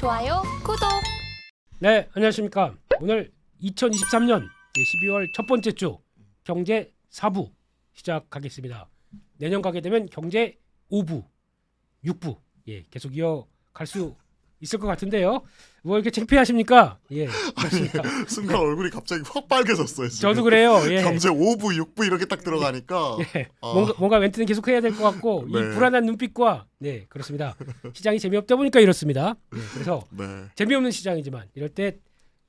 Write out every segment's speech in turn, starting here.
좋아요, 구독. 네, 안녕하십니까. 오늘 2023년 12월 첫 번째 주 경제 4부 시작하겠습니다. 내년 가게 되면 경제 5부, 6부 계속 이어갈 수 있을 것 같은데요. 뭐 이렇게 창피하십니까? 그렇습니까? 순간 얼굴이 갑자기 확 빨개졌어요. 지금. 저도 그래요. 경제 5부, 6부 이렇게 딱 들어가니까 뭔가 멘트는 계속 해야 될 것 같고 이 네. 불안한 눈빛과 그렇습니다. 시장이 재미없다 보니까 이렇습니다. 그래서 네. 재미없는 시장이지만 이럴 때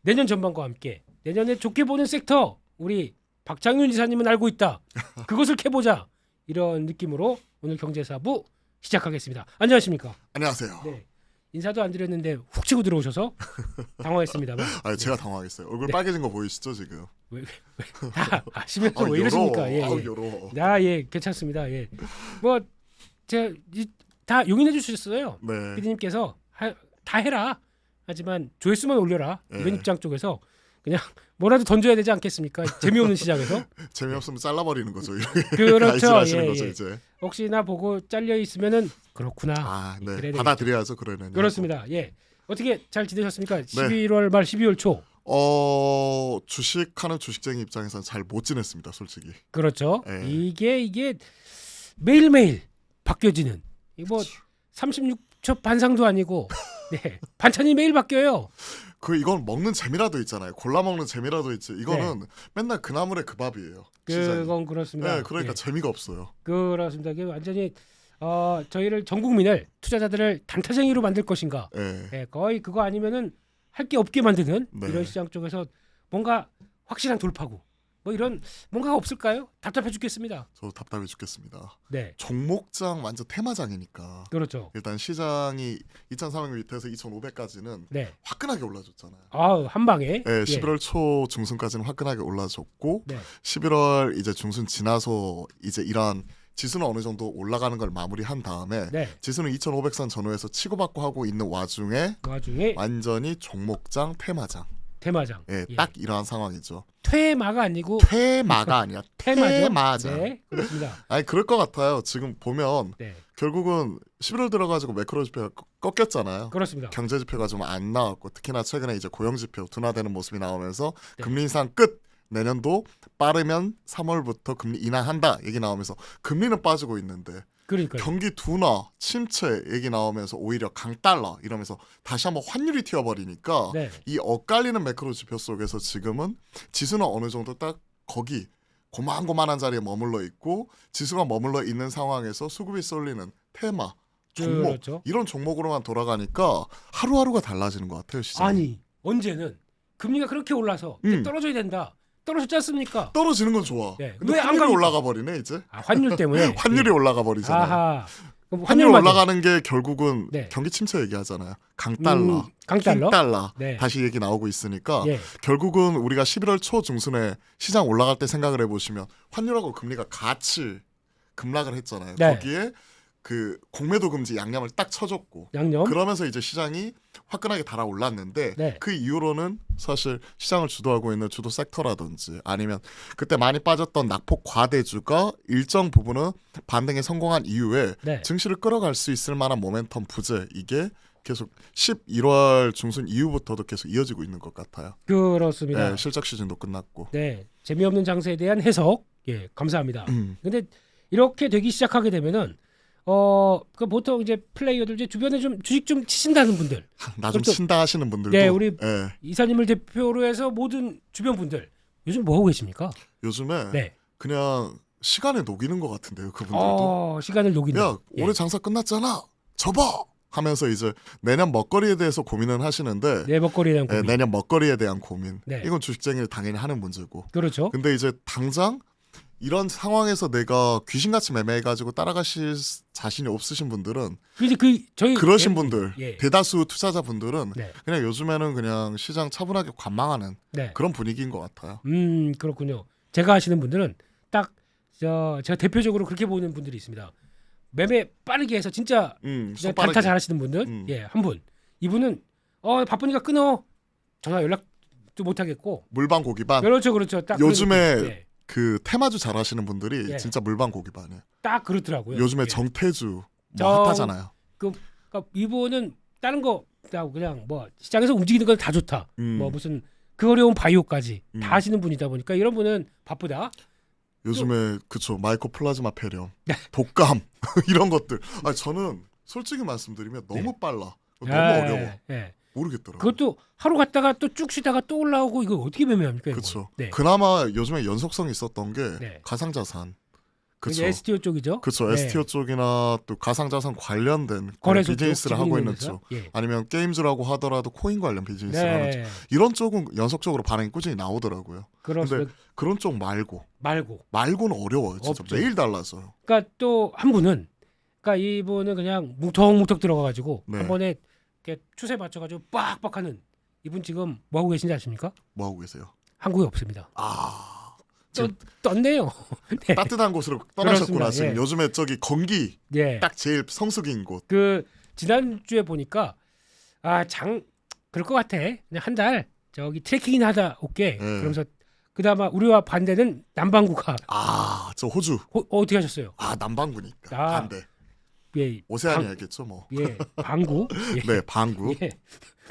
내년 전망과 함께 내년에 좋게 보는 섹터 우리 박창윤 지사님은 알고 있다. 그것을 캐보자. 이런 느낌으로 오늘 경제사부 시작하겠습니다. 안녕하십니까? 안녕하세요. 네. 인사도 안 드렸는데 훅 치고 들어오셔서 당황했습니다만. 제가 당황했어요. 얼굴 빨개진 거 보이시죠 지금? 다 아시면서 왜 이러십니까? 괜찮습니다. 뭐 제가 다 용인해 주셨어요. 네. PD님께서 다 해라. 하지만 조회수만 올려라. 이런 입장 쪽에서 그냥 뭐라도 던져야 되지 않겠습니까? 재미없는 시장에서. 재미없으면 잘라버리는 거죠. 그렇죠. 하시는 거죠 이제. 혹시나 보고 잘려 있으면은 그렇구나. 네. 받아들여야죠 그러면. 그렇습니다. 어떻게 잘 지내셨습니까? 11월 말 12월 초. 주식하는 주식쟁이 입장에서는 잘 못 지냈습니다, 솔직히. 그렇죠. 네. 이게 매일매일 바뀌어지는. 뭐 36초 반상도 아니고 반찬이 매일 바뀌어요. 이건 먹는 재미라도 있잖아요. 골라 먹는 재미라도 있지. 이거는 맨날 그 나물에 그 밥이에요. 그건 그렇습니다. 네, 그러니까 재미가 없어요. 그렇습니다. 이게 완전히 저희를 전 국민을 투자자들을 단타쟁이로 만들 것인가? 거의 그거 아니면은 할 게 없게 만드는 이런 시장 쪽에서 뭔가 확실한 돌파구 뭐 이런 뭔가가 없을까요? 답답해 죽겠습니다. 저도 답답해 죽겠습니다. 네. 종목장 완전 테마장이니까. 그렇죠. 일단 시장이 2,400m에서 2,500까지는 화끈하게 올라줬잖아요. 한 방에. 11월 초 중순까지는 화끈하게 올라줬고 11월 이제 중순 지나서 이제 이런 지수는 어느 정도 올라가는 걸 마무리한 다음에 지수는 2,500선 전후에서 치고받고 하고 있는 와중에 완전히 종목장 테마장. 딱 이러한 상황이죠. 퇴마가 아니고 퇴마가 아니야. 테마장. 네, 그렇습니다. 그럴 것 같아요. 지금 보면 결국은 11월 들어가지고 매크로 지표가 꺾였잖아요. 그렇습니다. 경제 지표가 좀 안 나왔고 특히나 최근에 이제 고용 지표 둔화되는 모습이 나오면서 금리 인상 끝. 내년도 빠르면 3월부터 금리 인하한다 얘기 나오면서 금리는 빠지고 있는데 경기 둔화, 침체 얘기 나오면서 오히려 강달러 이러면서 다시 한번 환율이 튀어버리니까 이 엇갈리는 매크로 지표 속에서 지금은 지수는 어느 정도 딱 거기 고만고만한 자리에 머물러 있고 지수가 머물러 있는 상황에서 수급이 쏠리는 테마, 종목 이런 종목으로만 돌아가니까 하루하루가 달라지는 것 같아요. 시장이. 아니 언제는 금리가 그렇게 올라서 떨어져야 된다. 떨어졌지 않습니까? 떨어지는 건 좋아. 근데 왜 안 환율이 올라가 버리네 이제. 환율 때문에. 환율이 올라가 버리잖아요. 환율 올라가는 게 결국은 경기 침체 얘기하잖아요. 강달러, 킹달러 다시 얘기 나오고 있으니까 결국은 우리가 11월 초 중순에 시장 올라갈 때 생각을 해보시면 환율하고 금리가 같이 급락을 했잖아요. 거기에 그 공매도 금지 양념을 딱 쳐줬고 그러면서 이제 시장이 화끈하게 달아올랐는데 그 이후로는 사실 시장을 주도하고 있는 주도 섹터라든지 아니면 그때 많이 빠졌던 낙폭 과대주가 일정 부분은 반등에 성공한 이후에 증시를 끌어갈 수 있을 만한 모멘텀 부재 이게 계속 11월 중순 이후부터도 계속 이어지고 있는 것 같아요. 그렇습니다. 실적 시즌도 끝났고. 재미없는 장세에 대한 해석 감사합니다. 근데 이렇게 되기 시작하게 되면은 보통 이제 플레이어들 이제 주변에 좀 주식 좀 치신다는 분들, 나 좀 친다 하시는 분들도, 우리 이사님을 대표로 해서 모든 주변 분들 요즘 뭐 하고 계십니까? 요즘에 그냥 시간을 녹이는 것 같은데요, 그분들도. 시간을 녹이는. 야, 올해 장사 끝났잖아, 접어 하면서 이제 내년 먹거리에 대해서 고민은 하시는데, 먹거리에 대한 고민. 내년 먹거리에 대한 고민. 이건 주식쟁이를 당연히 하는 문제고. 그렇죠. 근데 이제 당장 이런 상황에서 내가 귀신같이 매매해가지고 따라가실 자신이 없으신 분들은 저희 그러신 분들 대다수 투자자분들은 그냥 요즘에는 그냥 시장 차분하게 관망하는 그런 분위기인 것 같아요. 그렇군요. 제가 아시는 분들은 딱 제가 대표적으로 그렇게 보는 분들이 있습니다. 매매 빠르게 해서 진짜 단타 잘하시는 분들 한 분. 이분은 바쁘니까 끊어. 전화 연락도 못 하겠고 물반 고기반. 그렇죠. 딱 요즘에 그 테마주 잘하시는 분들이 진짜 물반 고기반이에요. 딱 그렇더라고요. 요즘에 정태주 핫하잖아요. 그러니까 이분은 다른 거 그냥 뭐 시장에서 움직이는 건 다 좋다. 뭐 무슨 그 어려운 바이오까지 다 하시는 분이다 보니까 이런 분은 바쁘다. 요즘에 그쵸 마이코 플라즈마 폐렴, 독감 이런 것들. 아니 저는 솔직히 말씀드리면 너무 빨라, 너무 어려워. 모르겠더라고요. 그것도 하루 갔다가 또 쭉 쉬다가 또 올라오고 이거 어떻게 매매합니까? 그렇죠. 그나마 요즘에 연속성이 있었던 게 가상자산. 그렇죠. STO 쪽이죠. 그렇죠. STO 쪽이나 또 가상자산 관련된 비즈니스를 하고 있는 쪽, 아니면 게임즈라고 하더라도 코인 관련 비즈니스를 하는 쪽, 이런 쪽은 연속적으로 반응이 꾸준히 나오더라고요. 그런데 그런 쪽 말고는 어려워요. 진짜 없죠. 매일 달라서요. 그러니까 또 한 분은, 그러니까 이분은 그냥 뭉텅뭉텅 들어가가지고 한 번에 이렇게 추세 맞춰가지고 빡빡하는 이분 지금 뭐 하고 계신지 아십니까? 뭐 하고 계세요? 한국에 없습니다. 떴네요. 네. 따뜻한 곳으로 떠나셨구나. 지금 요즘에 저기 건기 딱 제일 성수기인 곳. 그 지난주에 보니까 그럴 것 같아. 그냥 한 달 저기 트레킹이나 하다 올게. 그러면서 그다음에 우리와 반대는 남반구가. 저 호주. 어떻게 하셨어요? 남반구니까 반대. 오세아니아겠죠 뭐. 방구. 네, 방구.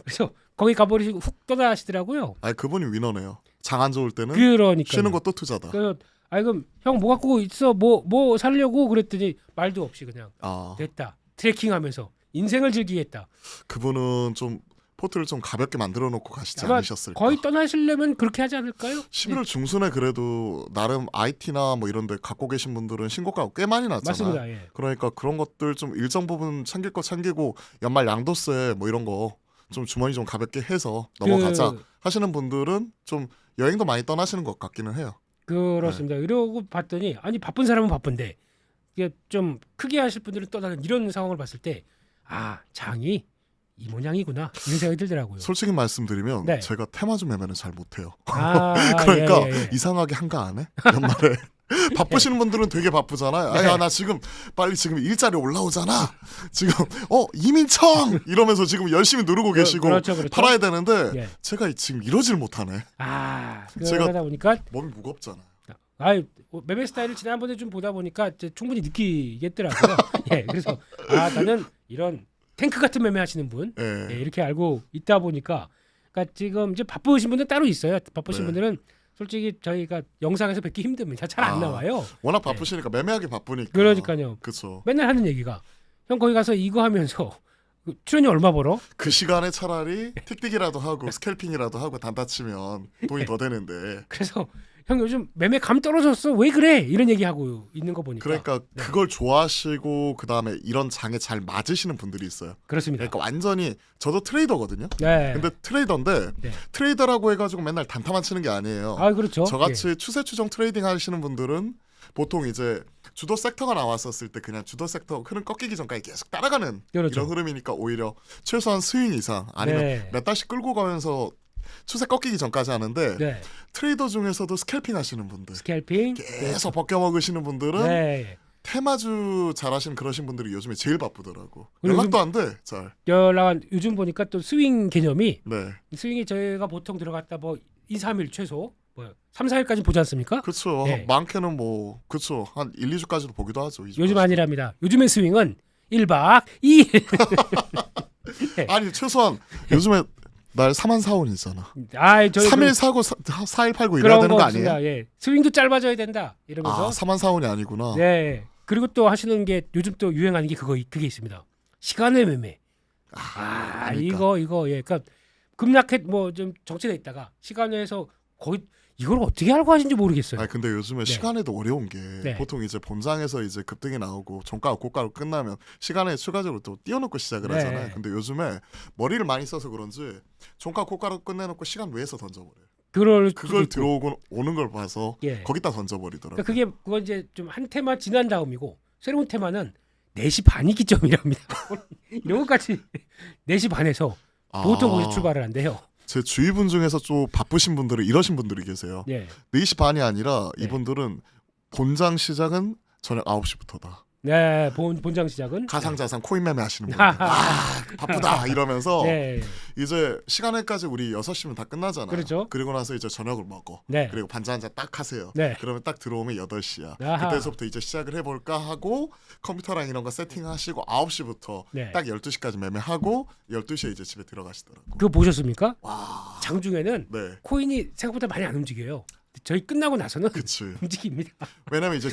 그래서 거기 가버리시고 훅 떠나시더라고요. 그분이 위너네요. 장 안 좋을 때는 그러니까요. 쉬는 것도 투자다. 그래서 그럼 형 뭐 갖고 있어? 뭐 살려고 그랬더니 말도 없이 그냥 됐다. 트레킹하면서 인생을 즐기겠다. 그분은 좀 포트를 좀 가볍게 만들어 놓고 가시지 않으셨을까? 거의 떠나시려면 그렇게 하지 않을까요? 11월 중순에 그래도 나름 IT나 뭐 이런 데 갖고 계신 분들은 신고가가 꽤 많이 났잖아요. 맞습니다. 그러니까 그런 것들 좀 일정 부분 챙길 거 챙기고 연말 양도세 뭐 이런 거 좀 주머니 좀 가볍게 해서 넘어가자 하시는 분들은 좀 여행도 많이 떠나시는 것 같기는 해요. 그렇습니다. 이러고 봤더니 바쁜 사람은 바쁜데 이게 좀 크게 하실 분들은 떠나는 이런 상황을 봤을 때 장이 이 모양이구나 이런 생각이 들더라고요. 솔직히 말씀드리면 제가 테마주 매매는 잘 못해요. 그러니까 이상하게 한가하네 연말에. 바쁘시는 분들은 되게 바쁘잖아요. 나 지금 빨리 지금 일자리 올라오잖아. 지금 이민청 이러면서 지금 열심히 누르고 계시고 그렇죠. 팔아야 되는데 제가 지금 이러질 못하네. 제가 그러다 보니까 몸이 무겁잖아요. 매매 스타일을 지난번에 좀 보다 보니까 충분히 느끼겠더라고요. 그래서 나는 이런 탱크 같은 매매 하시는 분 이렇게 알고 있다 보니까 그러니까 지금 이제 바쁘신 분들 따로 있어요. 바쁘신 분들은 솔직히 저희가 영상에서 뵙기 힘듭니다. 잘 안 나와요. 워낙 바쁘시니까 매매하기 바쁘니까. 그러니까요. 그렇죠. 맨날 하는 얘기가 형 거기 가서 이거 하면서 출연료 얼마 벌어? 그 시간에 차라리 틱틱이라도 하고 스캘핑이라도 하고 단타 치면 돈이 더 되는데. 그래서 형 요즘 매매 감 떨어졌어. 왜 그래? 이런 얘기하고 있는 거 보니까. 그러니까 그걸 좋아하시고 그다음에 이런 장에 잘 맞으시는 분들이 있어요. 그렇습니다. 그러니까 완전히 저도 트레이더거든요. 근데 트레이더인데 트레이더라고 해가지고 맨날 단타만 치는 게 아니에요. 그렇죠. 저같이 추세 추정 트레이딩 하시는 분들은 보통 이제 주도 섹터가 나왔었을 때 그냥 주도 섹터 흐름 꺾이기 전까지 계속 따라가는 이런 흐름이니까 오히려 최소한 스윙 이상 아니면 몇 달씩 끌고 가면서 추세 꺾이기 전까지 하는데 트레이더 중에서도 스캘핑 하시는 분들 계속 벗겨 먹으시는 분들은 테마주 잘하시는 그러신 분들이 요즘에 제일 바쁘더라고. 연락도 안 돼. 잘. 요즘 보니까 또 스윙 개념이 스윙이 저희가 보통 들어갔다 2, 3일 최소 3, 4일까지 보지 않습니까? 그렇죠. 많게는 그렇죠. 한 1, 2주까지도 보기도 하죠. 요즘 아니랍니다. 요즘의 스윙은 1박 2일. 아니 최소한 요즘에 날 34원이잖아. 3일 사고 4일 팔고 이래야 되는 거 아니에요? 스윙도 짧아져야 된다. 이러면서 34원이 아니구나. 그리고 또 하시는 게 요즘 또 유행하는 게 그게 있습니다. 시간의 매매. 그러니까. 이거 그러니까 급락해 좀 정체돼 있다가 시간에서 거의 이걸 어떻게 알고 하신지 모르겠어요. 근데 요즘에 시간에도 어려운 게 보통 이제 본장에서 이제 급등이 나오고 종가가 고가로 끝나면 시간에 추가적으로 또 띄워놓고 시작을 하잖아요. 근데 요즘에 머리를 많이 써서 그런지 종가 고가로 끝내놓고 시간 외에서 던져버려요. 그걸 들어오고 오는 걸 봐서 거기다 던져버리더라고요. 그건 이제 좀 한 테마 지난 다음이고 새로운 테마는 4시 반이 기점이랍니다. 이런 것까지 4시 반에서 보통 거기서 출발을 한대요. 제 주위 분 중에서 좀 바쁘신 분들은 이러신 분들이 계세요. 4시 반이 아니라 이분들은 본장 시작은 저녁 9시부터다. 네, 본장 시작은 가상자산 코인 매매 하시는 분들 바쁘다 이러면서 네. 이제 시간에까지 우리 6시면 다 끝나잖아요. 그렇죠. 그리고 나서 이제 저녁을 먹어. 네. 그리고 반찬 한잔 딱 하세요. 네. 그러면 딱 들어오면 8시야. 아하. 그때서부터 이제 시작을 해볼까 하고 컴퓨터랑 이런 거 세팅하시고 9시부터 네. 딱 12시까지 매매하고 12시에 이제 집에 들어가시더라고요. 그거 보셨습니까? 와. 장중에는 네. 코인이 생각보다 많이 안 움직여요. 저희 끝나고 나서는 그치. 움직입니다. 왜냐면 이제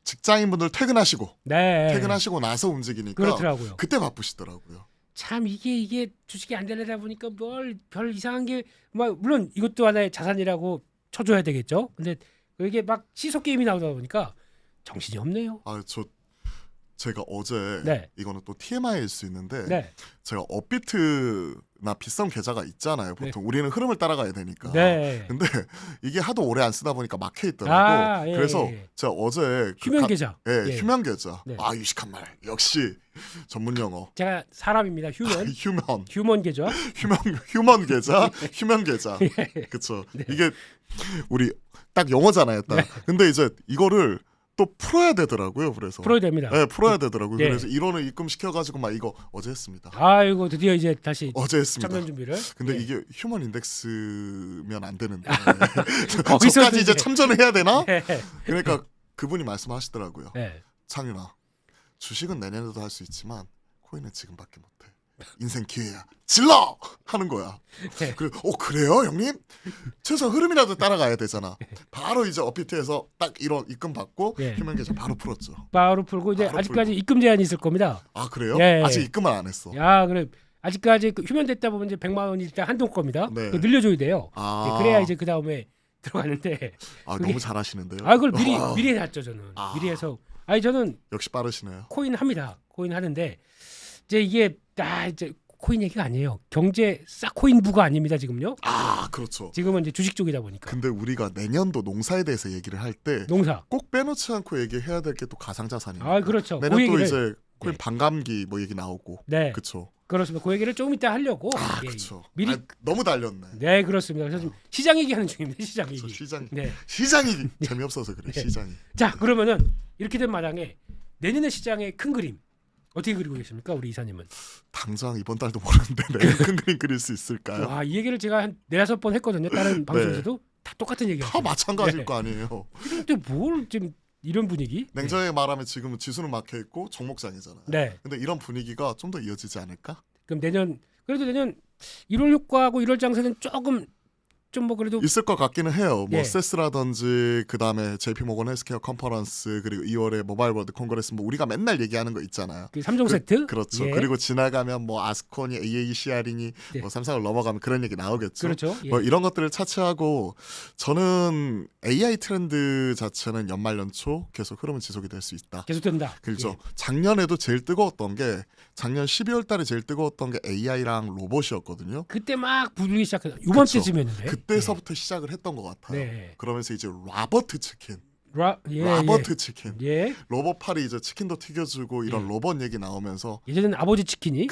직장인분들 퇴근하시고 네. 퇴근하시고 나서 움직이니까 그렇더라고요. 그때 바쁘시더라고요. 참 이게 주식이 안 되려다 보니까 뭘 별 이상한 게 뭐 물론 이것도 하나의 자산이라고 쳐줘야 되겠죠. 근데 이게 막 시소 게임이 나오다 보니까 정신이 없네요. 제가 어제 네. 이거는 또 TMI일 수 있는데 네. 제가 업비트나 비썸 계좌가 있잖아요. 보통 우리는 흐름을 따라가야 되니까. 네. 근데 이게 하도 오래 안 쓰다 보니까 막혀 있더라고. 예, 그래서 제가 어제 휴면 계좌. 휴면 계좌. 네. 유식한 말. 역시 전문 용어. 제가 사람입니다. 휴먼. 휴먼 계좌. 휴먼 계좌. 휴면 계좌. 그렇죠. 네. 이게 우리 딱 영어잖아요. 딱. 네. 근데 이제 이거를 또 풀어야 되더라고요. 그래서 풀어야 됩니다. 네, 풀어야 되더라고요. 네. 그래서 1원을 입금시켜가지고 막 이거 어제 했습니다. 아이고 드디어 이제 다시 어제 했습니다. 참여 준비를. 근데 네. 이게 휴먼 인덱스면 안 되는데 거기서 저까지 이제 참전을 해야 되나? 네. 그러니까 그분이 말씀하시더라고요. 네. 창윤아, 주식은 내년에도 할 수 있지만 코인은 지금밖에 못해. 인생 기회야. 질러! 하는 거야. 네. 그래요 형님? 최소 흐름이라도 따라가야 되잖아. 바로 이제 업비트에서 딱 이런 입금 받고 네. 휴면 계좌 바로 풀었죠. 바로 풀고 이제 바로 아직까지 풀고. 입금 제한이 있을 겁니다. 아 그래요? 네. 아직 입금을 안 했어. 야 그래 아직까지 휴면 됐다 보면 이제 100만 원이 일단 한동 겁니다. 네. 그거 늘려줘야 돼요. 아. 그래야 이제 그 다음에 들어가는데. 너무 잘하시는데요. 그걸 미리 해놨죠 저는. 미리 해서. 저는 역시 빠르시네요. 코인 합니다. 코인 하는데 이제 이게 이제 코인 얘기가 아니에요. 경제 코인부가 아닙니다 지금요. 그렇죠. 지금은 이제 주식 쪽이다 보니까. 근데 우리가 내년도 농사에 대해서 얘기를 할 때 농사 꼭 빼놓지 않고 얘기해야 될 게 또 가상자산이에요. 그렇죠. 내년 또 이제 코인 반감기 뭐 얘기 나오고. 네. 그렇죠. 그렇습니다. 그 얘기를 조금 이따 하려고. 그렇죠. 미리 너무 달렸네. 네, 그렇습니다. 그래서 지금 시장 얘기하는 중입니다. 시장 얘기. 시장이 재미없어서 그래. 시장이. 자, 그러면은 이렇게 된 마당에 내년의 시장의 큰 그림 어떻게 그리고 계십니까, 우리 이사님은? 당장 이번 달도 모르는데 내년 큰 그림 그릴 수 있을까요? 이 얘기를 제가 한 4-5번 했거든요. 다른 방송에서도 다 똑같은 얘기예요. 다 마찬가지일 거 아니에요. 근데 뭘 지금 이런 분위기? 냉정하게 말하면 지금은 지수는 막혀 있고 종목장이잖아요. 네. 근데 이런 분위기가 좀 더 이어지지 않을까? 그럼 그래도 내년 1월 효과하고 1월 장세는 조금 좀 뭐 그래도 있을 것 같기는 해요. 뭐 세스라든지 그다음에 JP모건 헬스케어 컨퍼런스 그리고 2월에 모바일 월드 콩그레스 뭐 우리가 맨날 얘기하는 거 있잖아요. 그 3종 세트? 그렇죠. 그리고 지나가면 뭐 아스콘이 AACR이니 뭐 삼성을 넘어가면 그런 얘기 나오겠죠. 그렇죠. 뭐 이런 것들을 차치하고 저는 AI 트렌드 자체는 연말 연초 계속 흐름은 지속이 될 수 있다. 계속된다. 그렇죠. 작년에도 제일 뜨거웠던 게 작년 12월 달에 제일 뜨거웠던 게 AI랑 로봇이었거든요. 그때 막 부르기 시작해서 이번 때쯤이었는데. 그때서부터 시작을 했던 것 같아요. 네. 그러면서 이제 로버트 치킨, 치킨, 로봇 팔이 이제 치킨도 튀겨주고 이런 로봇 얘기 나오면서 예전에는 아버지 치킨이,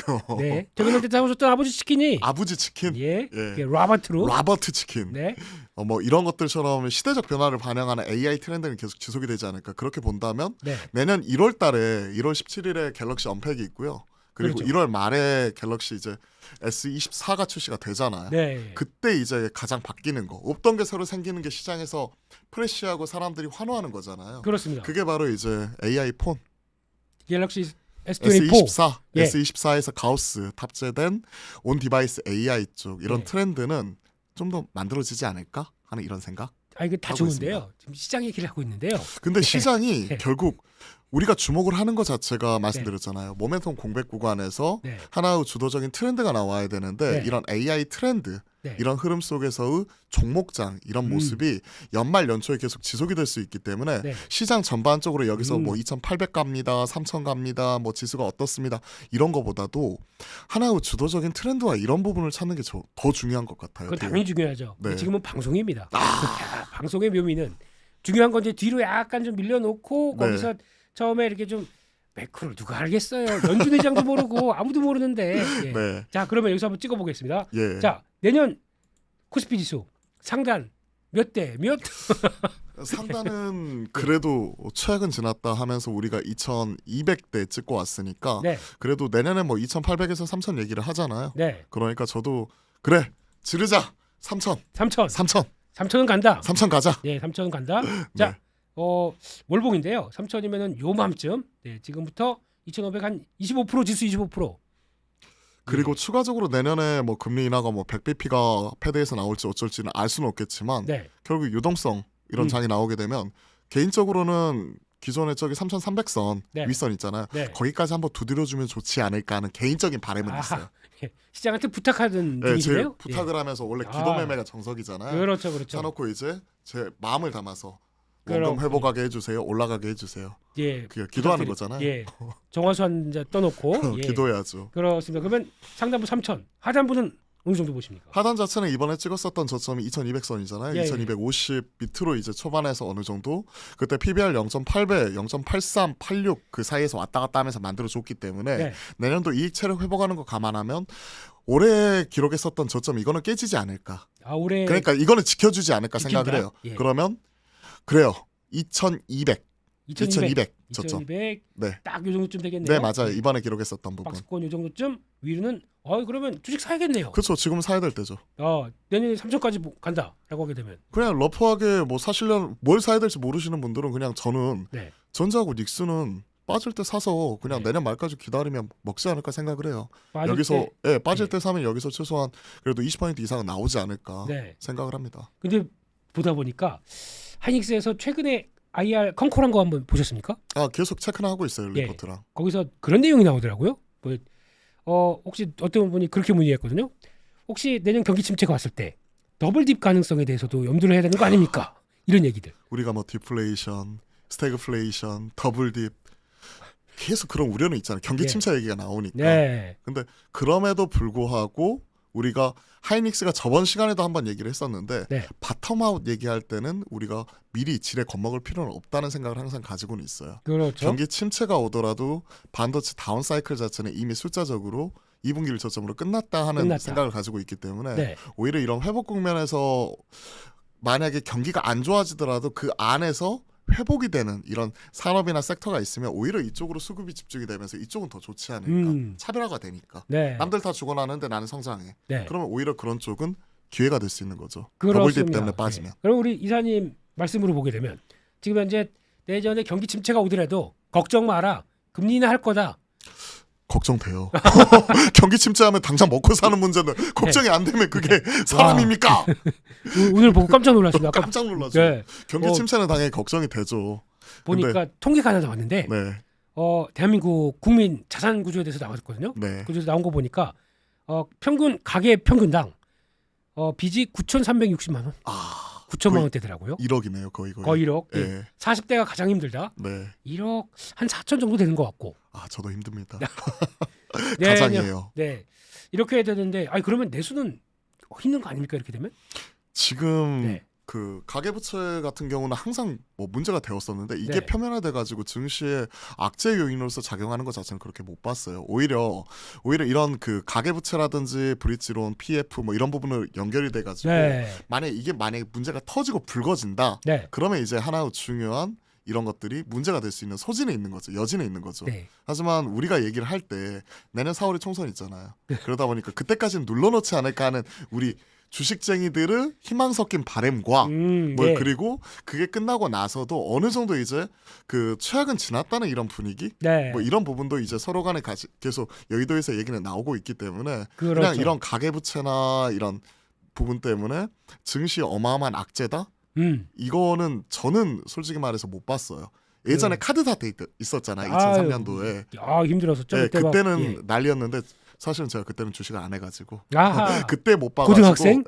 저번에 때 잡으셨던 아버지 치킨이, 아버지 치킨, 로버트 치킨, 뭐 이런 것들처럼 시대적 변화를 반영하는 AI 트렌드는 계속 지속이 되지 않을까 그렇게 본다면 내년 1월 17일에 갤럭시 언팩이 있고요. 그리고 1월 말에 갤럭시 이제 S24가 출시가 되잖아요. 그때 이제 가장 바뀌는 거 없던 게 새로 생기는 게 시장에서 프레시하고 사람들이 환호하는 거잖아요. 그렇습니다. 그게 바로 이제 AI 폰 갤럭시 S24, S24에서 가우스 탑재된 온 디바이스 AI 쪽 이런 트렌드는 좀 더 만들어지지 않을까 하는 이런 생각. 이거 다 좋은데요. 있습니다. 지금 시장 얘기를 하고 있는데요. 근데 시장이 결국 우리가 주목을 하는 것 자체가 말씀드렸잖아요. 모멘텀 공백 구간에서 하나의 주도적인 트렌드가 나와야 되는데 이런 AI 트렌드, 이런 흐름 속에서의 종목장 이런 모습이 연말 연초에 계속 지속이 될 수 있기 때문에 시장 전반적으로 여기서 뭐 2,800 갑니다, 3,000 갑니다, 뭐 지수가 어떻습니다 이런 거보다도 하나의 주도적인 트렌드와 이런 부분을 찾는 게 더 중요한 것 같아요. 그건 당연히 중요하죠. 지금은 방송입니다. 방송의 묘미는 중요한 건 이제 뒤로 약간 좀 밀려놓고 거기서 처음에 이렇게 좀 매크로를 누가 알겠어요. 연준 회장도 모르고 아무도 모르는데. 자, 그러면 여기서 한번 찍어보겠습니다. 자, 내년 코스피 지수 상단 몇 대 몇? 상단은 그래도 최악은 지났다 하면서 우리가 2200대 찍고 왔으니까 네. 그래도 내년에 뭐 2800에서 3000 얘기를 하잖아요. 네. 그러니까 저도 그래 지르자 3000. 3000은 간다. 3000 가자. 네, 3000은 간다. 자, 월봉인데요. 3000이면은 요맘쯤. 네, 지금부터 2500 한 25% 지수 25%. 그리고 추가적으로 내년에 뭐 금리 인하가 뭐 100bp가 패드에서 나올지 어쩔지는 알 수는 없겠지만 네. 결국 유동성 이런 장이 나오게 되면 개인적으로는 기존의 저기 3,300선 네. 윗선 있잖아요. 네. 거기까지 한번 두드려주면 좋지 않을까 하는 개인적인 바람은 있어요. 예. 시장한테 부탁하는 네, 분이세요? 제일 부탁을 하면서 원래 기도매매가 정석이잖아요. 그렇죠. 사놓고 이제 제 마음을 담아서 원금 회복하게 해주세요. 올라가게 해주세요. 예, 그게 기도하는 거잖아요. 예, 정화수 한 자 떠놓고 예. 기도해야죠. 그렇습니다. 그러면 상단부 3천, 하단부는 어느 정도 보십니까? 하단 자체는 이번에 찍었었던 저점이 2200선이잖아요. 예, 2250 밑으로 이제 초반에서 어느 정도 그때 PBR 0.8배, 0.83, 86 그 사이에서 왔다 갔다 하면서 만들어줬기 때문에 네. 내년도 이익 체력 회복하는 거 감안하면 올해 기록했었던 저점 이거는 깨지지 않을까. 올해 그러니까 이거는 지켜주지 않을까 지킨다? 생각을 해요. 예. 그러면 그래요. 2200 저점. 2200. 네. 딱 요 정도쯤 되겠네요. 네 맞아요. 이번에 기록했었던 부분. 박스권 요 정도쯤 위로는 그러면 주식 사야겠네요. 그렇죠. 지금 사야 될 때죠. 내년에 3천까지 간다라고 하게 되면 그냥 러프하게 뭐 사시려면 뭘 사야 될지 모르시는 분들은 그냥 저는 네. 전자하고 닉스는 빠질 때 사서 그냥 네. 내년 말까지 기다리면 먹지 않을까 생각을 해요. 빠질 여기서 때, 빠질 네. 때 사면 여기서 최소한 그래도 20% 이상은 나오지 않을까 네. 생각을 합니다. 근데 보다 보니까 하이닉스에서 최근에 IR 컨콜한 거 한번 보셨습니까? 계속 체크는 하고 있어요. 예. 리포트랑. 거기서 그런 내용이 나오더라고요. 혹시 어떤 분이 그렇게 문의했거든요. 혹시 내년 경기 침체가 왔을 때 더블 딥 가능성에 대해서도 염두를 해야 되는 거 아닙니까? 이런 얘기들. 우리가 뭐 디플레이션, 스태그플레이션, 더블 딥 계속 그런 우려는 있잖아요. 경기 네. 침체 얘기가 나오니까. 네. 근데 그럼에도 불구하고 우리가 하이닉스가 저번 시간에도 한번 얘기를 했었는데 네. 바텀아웃 얘기할 때는 우리가 미리 지레 겁먹을 필요는 없다는 생각을 항상 가지고는 있어요. 그렇죠. 경기 침체가 오더라도 반도체 다운 사이클 자체는 이미 숫자적으로 2분기를 저점으로 끝났다 하는 생각을 가지고 있기 때문에 네. 오히려 이런 회복 국면에서 만약에 경기가 안 좋아지더라도 그 안에서 회복이 되는 이런 산업이나 섹터가 있으면 오히려 이쪽으로 수급이 집중이 되면서 이쪽은 더 좋지 않을까. 차별화가 되니까. 네. 남들 다 죽어나는데 나는 성장해. 네. 그러면 오히려 그런 쪽은 기회가 될 수 있는 거죠. 그렇습니다. 더블딥 때문에 빠지면. 네. 그럼 우리 이사님 말씀으로 보게 되면 지금 현재 내년에 경기 침체가 오더라도 걱정 마라. 금리 인하 할 거다. 걱정돼요. 경기 침체하면 당장 먹고 사는 문제는 걱정이 안 되면 그게 사람입니까? 오늘 보고 깜짝 놀랐습니다. 깜짝 놀랐죠. 네. 경기 침체는 당연히 걱정이 되죠. 보니까 근데, 통계가 하나 나왔는데 네. 대한민국 국민 자산 구조에 대해서 나왔거든요. 네. 그중에서 나온 거 보니까 평균 가계 평균당 빚이 9,360만 원. 9천만 원대더라고요. 1억이네요, 거의. 거의 1억. 예. 네. 40대가 가장 힘들다. 네. 1억 한 4천 정도 되는 것 같고. 저도 힘듭니다. 네, 가장이에요. 네. 이렇게 해야 되는데, 그러면 내수는 힘든 거 아닙니까 이렇게 되면? 지금 네. 그 가계부채 같은 경우는 항상 뭐 문제가 되었었는데 이게 네. 표면화돼가지고 증시에 악재 요인으로서 작용하는 것 자체는 그렇게 못 봤어요. 오히려 이런 그 가계부채라든지 브릿지론, PF 뭐 이런 부분을 연결이 돼가지고 네. 만약에 문제가 터지고 불거진다. 네. 그러면 이제 하나의 중요한 이런 것들이 문제가 될 수 있는 소지는 있는 거죠. 여지는 있는 거죠. 네. 하지만 우리가 얘기를 할 때 내년 4월에 총선 있잖아요. 그러다 보니까 그때까지는 눌러놓지 않을까 하는 우리 주식쟁이들의 희망 섞인 바램과 네. 그리고 그게 끝나고 나서도 어느 정도 이제 그 최악은 지났다는 이런 분위기 네. 뭐 이런 부분도 이제 서로 간에 계속 여의도에서 얘기는 나오고 있기 때문에 그렇죠. 그냥 이런 가계부채나 이런 부분 때문에 증시 어마어마한 악재다 이거는 저는 솔직히 말해서 못 봤어요. 예전에 카드 사태 있었잖아요. 2003년도에 힘들었었죠. 네, 그때는 난리였는데 사실은 제가 그때는 주식을 안 해가지고 그때 못 봐가지고 고등학생?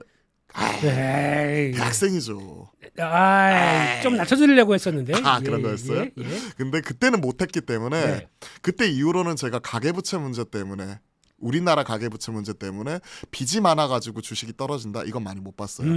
대학생이죠. 좀 낮춰드리려고 했었는데 그런 거였어요? 근데 그때는 못했기 때문에 그때 이후로는 제가 가계부채 문제 때문에 우리나라 가계부채 문제 때문에 빚이 많아가지고 주식이 떨어진다 이건 많이 못 봤어요.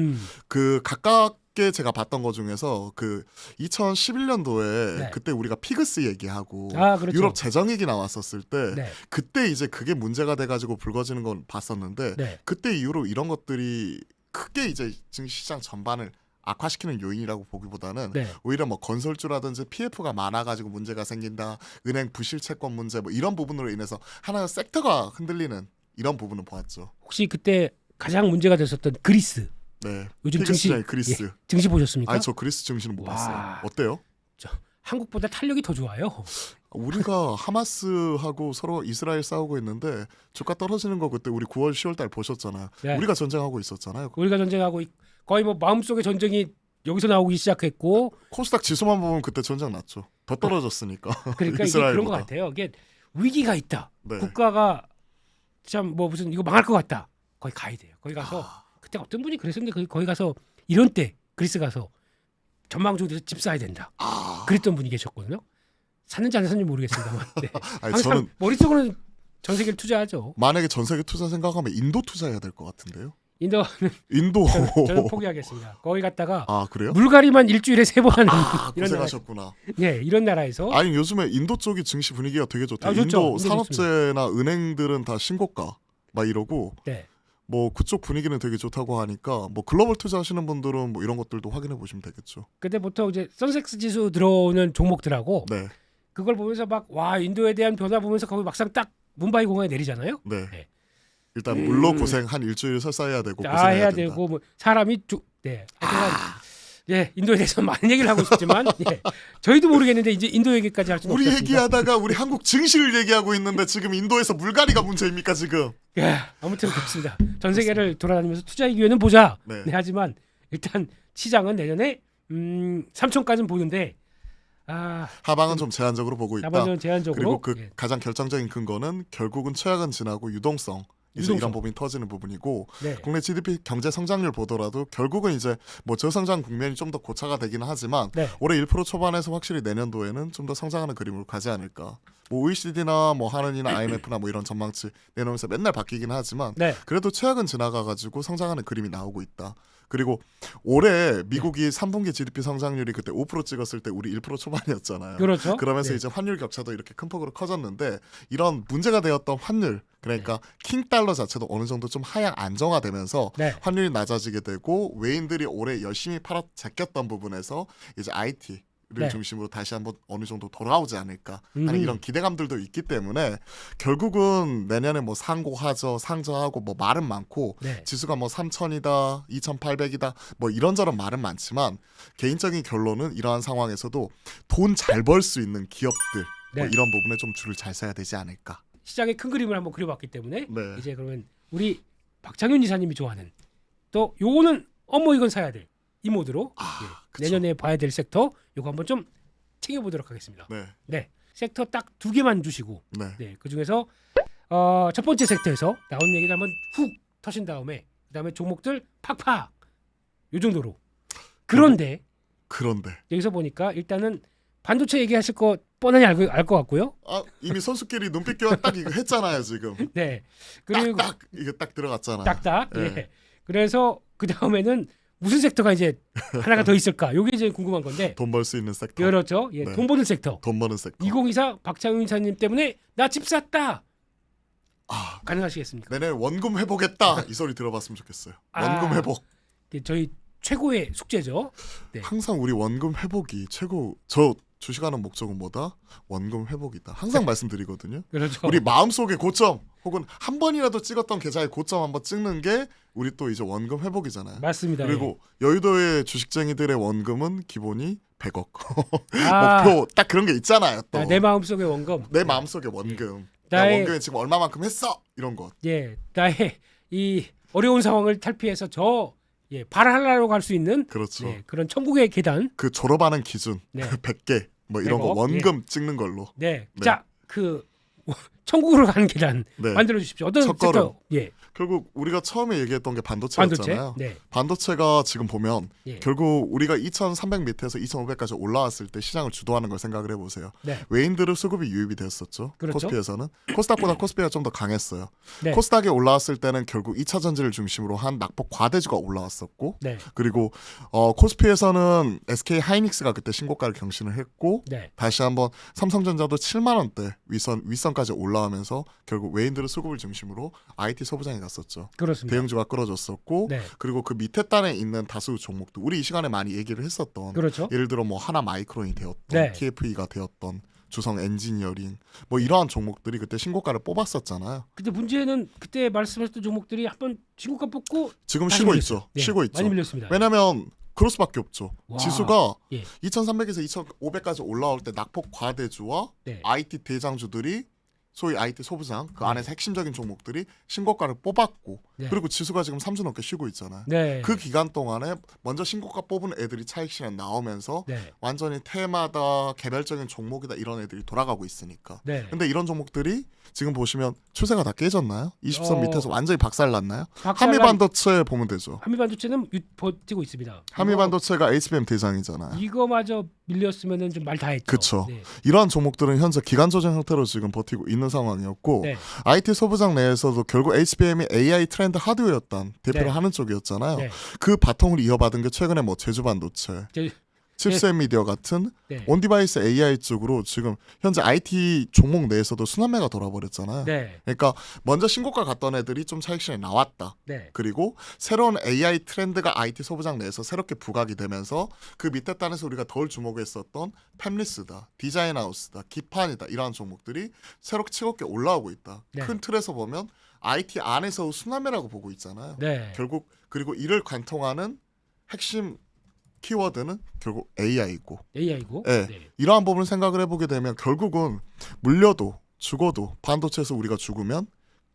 그 가깝게 제가 봤던 거 중에서 그 2011년도에 그때 우리가 피그스 얘기하고 그렇죠. 유럽 재정위기 나왔었을 때 네. 그때 이제 그게 문제가 돼가지고 불거지는 건 봤었는데 그때 이후로 이런 것들이 크게 이제 증시장 전반을 악화시키는 요인이라고 보기보다는 네. 오히려 뭐 건설주라든지 PF가 많아가지고 문제가 생긴다, 은행 부실 채권 문제 뭐 이런 부분으로 인해서 하나의 섹터가 흔들리는 이런 부분은 보았죠. 혹시 그때 가장 문제가 됐었던 그리스. 네. 요즘 증시 그리스. 예, 증시 보셨습니까? 아니 저 그리스 증시는 못 봤어요. 어때요? 한국보다 탄력이 더 좋아요. 우리가 하마스하고 서로 이스라엘 싸우고 있는데 주가 떨어지는 거 그때 우리 9월 10월 달 보셨잖아요. 네. 우리가 전쟁하고 있었잖아요. 우리가 전쟁하고 거의 뭐 마음속의 전쟁이 여기서 나오기 시작했고 코스닥 지수만 보면 그때 전쟁 났죠. 더 떨어졌으니까. 그러니까 이게 그런 것 같아요. 이게 위기가 있다. 네. 국가가 참 뭐 무슨 이거 망할 것 같다. 거기 가야 돼요. 거기 가서 그때 어떤 분이 그랬었는데 거기 가서 이런 때 그리스 가서 전망주에서 집 사야 된다. 그랬던 분이 계셨거든요. 샀는지 안 샀는지 모르겠습니다만. 네. 아니, 항상 저는 머릿속으로는 전 세계를 투자하죠. 만약에 전 세계 투자 생각하면 인도 투자해야 될 것 같은데요. 인도 저는 포기하겠습니다. 거기 갔다가 그래요? 물갈이만 일주일에 3번 하는 이런 고생하셨구나. 예, 이런 나라에서 아니 요즘에 인도 쪽이 증시 분위기가 되게 좋대요. 인도 산업재나 은행들은 다 신고가 막 이러고. 네. 뭐 그쪽 분위기는 되게 좋다고 하니까 뭐 글로벌 투자하시는 분들은 뭐 이런 것들도 확인해 보시면 되겠죠. 근데 보통 이제 선섹스 지수 들어오는 종목들하고 네. 그걸 보면서 막 와 인도에 대한 변화 보면서 거기 막상 딱 뭄바이 공항에 내리잖아요. 네. 네. 일단 물로 고생 한 일주일 설사해야 되고 해야 되고 뭐 사람이 네. 예, 인도에 대해서 많은 얘기를 하고 싶지만 예, 저희도 모르겠는데 이제 인도 얘기까지 할 수는 우리 없습니다. 얘기하다가 우리 한국 증시를 얘기하고 있는데 지금 인도에서 물갈이가 문제입니까 지금? 예, 아무튼 그렇습니다. 전 세계를 돌아다니면서 투자의 기회는 보자. 네. 네, 하지만 일단 시장은 내년에 3천까지는 보는데 하방은 좀 제한적으로 보고 있다. 하방은 제한적으로. 그리고 그 가장 결정적인 근거는 결국은 최악은 지나고 유동성. 이제 이런 부분이 터지는 부분이고 네. 국내 GDP 경제 성장률 보더라도 결국은 이제 뭐 저성장 국면이 좀 더 고차가 되기는 하지만 네. 올해 1% 초반에서 확실히 내년도에는 좀 더 성장하는 그림으로 가지 않을까. 뭐 OECD나 뭐 한은이나 IMF나 뭐 이런 전망치 내놓으면서 맨날 바뀌긴 하지만 네. 그래도 최악은 지나가가지고 성장하는 그림이 나오고 있다. 그리고 올해 미국이 3분기 GDP 성장률이 그때 5% 찍었을 때 우리 1% 초반이었잖아요. 그렇죠. 그러면서 이제 환율 격차도 이렇게 큰 폭으로 커졌는데 이런 문제가 되었던 환율 그러니까 킹달러 자체도 어느 정도 좀 하향 안정화되면서 환율이 낮아지게 되고 외인들이 올해 열심히 팔아 제꼈던 부분에서 이제 IT를 중심으로 다시 한번 어느 정도 돌아오지 않을까 하는 이런 기대감들도 있기 때문에 결국은 내년에 뭐 상고하저 상저하고 뭐 말은 많고 지수가 뭐 3,000이다 2,800이다 뭐 이런저런 말은 많지만 개인적인 결론은 이러한 상황에서도 돈 잘 벌 수 있는 기업들 뭐 이런 부분에 좀 줄을 잘 서야 되지 않을까. 시장의 큰 그림을 한번 그려봤기 때문에 이제 그러면 우리 박창윤 이사님이 좋아하는 또 요거는 이건 사야 돼 이 모드로 내년에 봐야 될 섹터 요거 한번 좀 챙겨보도록 하겠습니다. 네, 섹터 딱 2개만 주시고 그 중에서 첫 번째 섹터에서 나온 얘기를 한번 훅 터신 다음에 그다음에 종목들 팍팍 요 정도로 그런데 여기서 보니까 일단은 반도체 얘기하실 거 뻔하니 알 것 같고요. 이미 선수끼리 눈빛 교환 딱 이거 했잖아요 지금. 네. 그리고 딱 이거 딱 들어갔잖아요. 딱딱. 예. 그래서 그 다음에는 무슨 섹터가 이제 하나가 더 있을까? 이게 이제 궁금한 건데. 돈 벌 수 있는 섹터. 그렇죠. 예, 돈 버는 섹터. 돈 버는 섹터. 2024 박창윤 이사님 때문에 나 집 샀다. 가능하시겠습니까? 내내 원금 회복했다. 이 소리 들어봤으면 좋겠어요. 원금 회복. 저희 최고의 숙제죠. 네. 항상 우리 원금 회복이 최고. 저 주식하는 목적은 뭐다? 원금 회복이다. 항상 말씀드리거든요. 그렇죠. 우리 마음속의 고점 혹은 한 번이라도 찍었던 계좌의 고점 한번 찍는 게 우리 또 이제 원금 회복이잖아요. 맞습니다. 그리고 여의도의 주식쟁이들의 원금은 기본이 100억. 목표 딱 그런 게 있잖아요. 또. 내 마음속의 원금. 내 마음속의 원금. 나 원금에 지금 얼마만큼 했어? 이런 것. 예, 나의 이 어려운 상황을 탈피해서 발하려고 할 수 있는 그렇죠. 그런 천국의 계단. 그 졸업하는 기준 100개 뭐 이런 100억? 거 원금 찍는 걸로. 자, 그 천국으로 가는 계단 만들어 주십시오. 어떤 섹터? 결국 우리가 처음에 얘기했던 게 반도체였잖아요. 반도체가 지금 보면 결국 우리가 2,300 밑에서 2,500까지 올라왔을 때 시장을 주도하는 걸 생각을 해보세요. 외인들의 수급이 유입이 됐었죠. 그렇죠? 코스피에서는 코스닥보다 코스피가 좀 더 강했어요. 코스닥에 올라왔을 때는 결국 2차 전지를 중심으로 한 낙폭 과대주가 올라왔었고 그리고 코스피에서는 SK 하이닉스가 그때 신고가를 경신을 했고 다시 한번 삼성전자도 7만 원대 윗선까지 올라오면서 결국 외인들의 수급을 중심으로 IT 소부장이 갔었죠. 그렇습니다. 대형주가 끌어줬었고 네. 그리고 그 밑에 단에 있는 다수 종목도 우리 이 시간에 많이 얘기를 했었던 그렇죠. 예를 들어 뭐 하나 마이크론이 되었던 네. TFE가 되었던 주성 엔지니어링 뭐 이러한 종목들이 그때 신고가를 뽑았었잖아요. 근데 문제는 그때 말씀하셨던 종목들이 한번 신고가 뽑고 지금 쉬고 있죠. 네, 쉬고 있죠. 많이 밀렸습니다. 왜냐하면 그럴 수밖에 없죠. 와. 지수가 예. 2300에서 2500까지 올라올 때 낙폭 과대주와 네. IT 대장주들이 소위 IT 소부장 그 네. 안에서 핵심적인 종목들이 신고가를 뽑았고 네. 그리고 지수가 지금 3주 넘게 쉬고 있잖아요. 네. 그 기간 동안에 먼저 신고가 뽑은 애들이 차익 실현 나오면서 네. 완전히 테마다 개별적인 종목이다 이런 애들이 돌아가고 있으니까. 네. 근데 이런 종목들이 지금 보시면 추세가 다 깨졌나요? 20선 밑에서 완전히 박살났나요? 박살난- 한미반도체 보면 되죠. 한미반도체는 버티고 있습니다. 한미반도체가 HBM 대장이잖아요. 이거마저 밀렸으면은 좀 말 다 했죠. 그쵸. 네. 이러한 종목들은 현재 기간 조정 형태로 지금 버티고 있는 상황이었고 네. IT 소부장 내에서도 결국 HBM이 AI 트렌드 하드웨어였던 대표를 네. 하는 쪽이었잖아요. 네. 그 바통을 이어받은 게 최근에 뭐 제주반도체, 칩셋미디어 같은 네. 온디바이스 AI 쪽으로 지금 현재 IT 종목 내에서도 순환매가 돌아버렸잖아요. 네. 그러니까 먼저 신고가 갔던 애들이 좀 차익 실현이 나왔다. 네. 그리고 새로운 AI 트렌드가 IT 소부장 내에서 새롭게 부각이 되면서 그 밑에 단에서 우리가 덜 주목했었던 팹리스다, 디자인하우스다, 기판이다 이러한 종목들이 새롭게 치솟게 올라오고 있다. 네. 큰 틀에서 보면 IT 안에서 순환매라고 보고 있잖아요. 네. 결국 그리고 이를 관통하는 핵심 키워드는 결국 AI고. AI고. 네. 네. 이러한 부분을 생각을 해보게 되면 결국은 물려도 죽어도 반도체에서 우리가 죽으면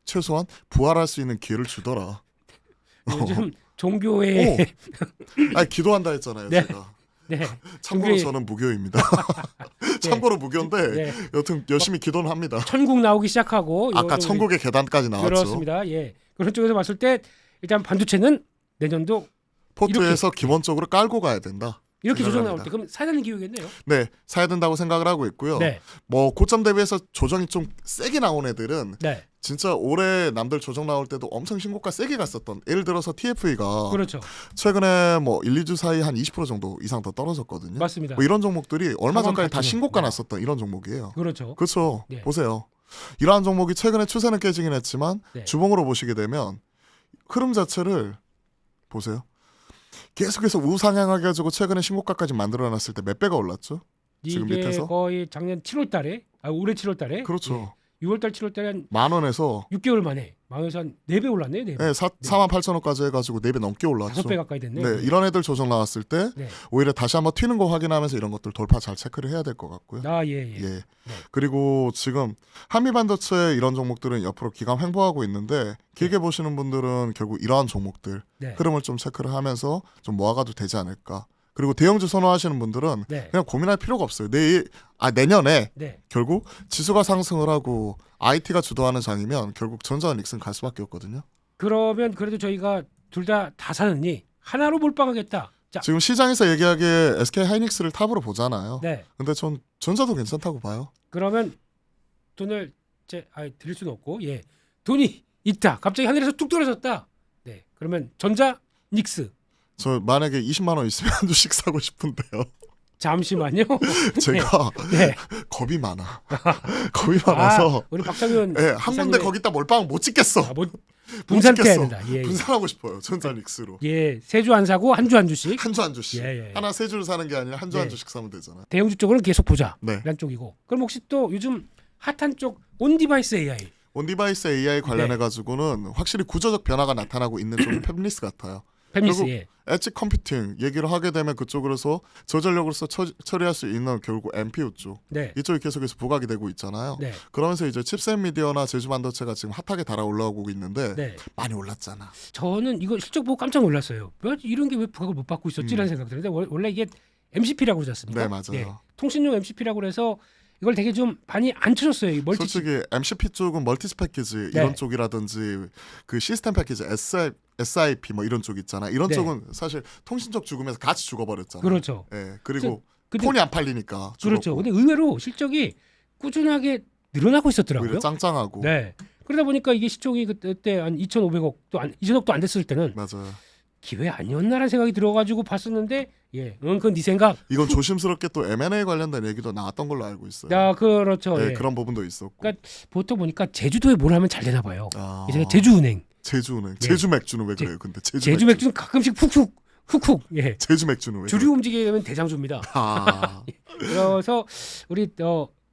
최소한 부활할 수 있는 기회를 주더라. 요즘 종교에 아니 기도한다 했잖아요. 네. 제가. 네. 참고로 종교에- 저는 무교입니다. 참고로 무교인데 네. 여튼 열심히 기도는 합니다. 천국 나오기 시작하고 아까 요즘 천국의 계단까지 나왔죠. 그렇습니다. 예. 그런 쪽에서 봤을 때 일단 반도체는 내년도 포트에서 기본적으로 깔고 가야 된다. 이렇게 조정 생각합니다. 나올 때 그럼 사야 되는 기회겠네요. 네, 사야 된다고 생각을 하고 있고요. 네. 뭐 고점 대비해서 조정이 좀 세게 나온 애들은 네. 진짜 올해 남들 조정 나올 때도 엄청 신고가 세게 갔었던 예를 들어서 TFE가 그렇죠. 최근에 뭐 1, 2주 사이 한 20% 정도 이상 더 떨어졌거든요. 맞습니다. 뭐 이런 종목들이 얼마 4만 전까지 다 8천 원. 신고가 와. 났었던 이런 종목이에요. 그렇죠. 그렇죠. 네. 보세요. 이러한 종목이 최근에 추세는 깨지긴 했지만 네. 주봉으로 보시게 되면 흐름 자체를 보세요. 계속해서 우상향하게 가지고 최근에 신고가까지 만들어놨을 때 몇 배가 올랐죠? 지금 이게 밑에서? 거의 작년 7월달에 올해 7월달에 그렇죠. 6월달 7월달에 한 10,000원에서 6개월 만에 만원에서 한 4배 올랐네요. 4배. 네, 48,000원까지 해가지고 4배 넘게 올랐죠. 5배 가까이 됐네. 네, 이런 애들 조정 나왔을 때 네. 오히려 다시 한번 튀는 거 확인하면서 이런 것들 돌파 잘 체크를 해야 될 것 같고요. 아, 예. 예. 그리고 지금 한미반도체 이런 종목들은 옆으로 기강 횡보하고 있는데 길게 보시는 분들은 결국 이러한 종목들 네. 흐름을 좀 체크를 하면서 좀 모아가도 되지 않을까. 그리고 대형주 선호하시는 분들은 네. 그냥 고민할 필요가 없어요. 내년에 네. 결국 지수가 상승을 하고 IT가 주도하는 장이면 결국 전자와 닉슨 갈 수밖에 없거든요. 그러면 그래도 저희가 둘 다 사느니 하나로 몰빵하겠다. 자. 지금 시장에서 얘기하기에 SK 하이닉스를 탑으로 보잖아요. 네. 근데 전 전자도 괜찮다고 봐요. 그러면 돈을 드릴 수는 없고 예. 돈이 있다. 갑자기 하늘에서 뚝 떨어졌다. 네. 그러면 전자 닉스 저 만약에 20만 원 있으면 한 주씩 사고 싶은데요. 잠시만요. 제가 네. 겁이 많아. 겁이 많아서 우리 박상현 네, 한 군데 거기다 몰빵 못 찍겠어. 분산해야 된다. 예. 분산하고 싶어요. 전자닉스로. 예, 세 주 안 사고 한 주 한 주씩. 한 주 한 주씩. 예. 하나 세 주를 사는 게 아니라 한 주 한 네. 주씩 사면 되잖아요. 대형주 쪽으로는 계속 보자. 네. 이런 쪽이고. 그럼 혹시 또 요즘 핫한 쪽 온디바이스 AI. 온디바이스 AI 관련해 가지고는 확실히 구조적 변화가 나타나고 있는 쪽이 팹리스 같아요. 팹리스. 결국 예. 엣지 컴퓨팅 얘기를 하게 되면 그쪽으로서 저전력으로서 처리할 수 있는 결국 NPU 쪽 네. 이쪽이 계속해서 부각이 되고 있잖아요. 네. 그러면서 이제 칩셋미디어나 제주반도체가 지금 핫하게 달아올라오고 있는데 네. 많이 올랐잖아. 저는 이거 실적 보고 깜짝 놀랐어요. 이런 게 왜 부각을 못 받고 있었지라는 생각 들었는데 원래 이게 MCP라고 그러지 않습니까? 네, 맞아요. 통신용 MCP라고 그래서 이걸 되게 좀 많이 안 쳐줬어요. 이 멀티. 솔직히 MCP 쪽은 멀티스 패키지 네. 이런 쪽이라든지 그 시스템 패키지 SIP 뭐 이런 쪽 있잖아. 이런 네. 쪽은 사실 통신적 죽으면서 같이 죽어버렸잖아. 그렇죠. 예. 그리고 근데- 폰이 안 팔리니까 죽었고. 그렇죠. 근데 의외로 실적이 꾸준하게 늘어나고 있었더라고요. 오히려 짱짱하고. 네. 그러다 보니까 이게 시총이 그때 한 2,500억도 2천억도 안 됐을 때는 맞아요. 기회 아니었나라는 생각이 들어가지고 봤었는데 그건 네 생각. 이건 조심스럽게 또 M&A 관련된 얘기도 나왔던 걸로 알고 있어요. 그렇죠. 네, 예. 그런 부분도 있었고. 그러니까 보통 보니까 제주도에 뭘 하면 잘 되나 봐요. 아. 제가 제주은행 제주은행, 제주 맥주는 왜 그래요? 근데 제주 맥주는 가끔씩 훅훅 예. 제주 맥주는 왜? 주류 움직이게 되면 대장주입니다. 아. 그래서 우리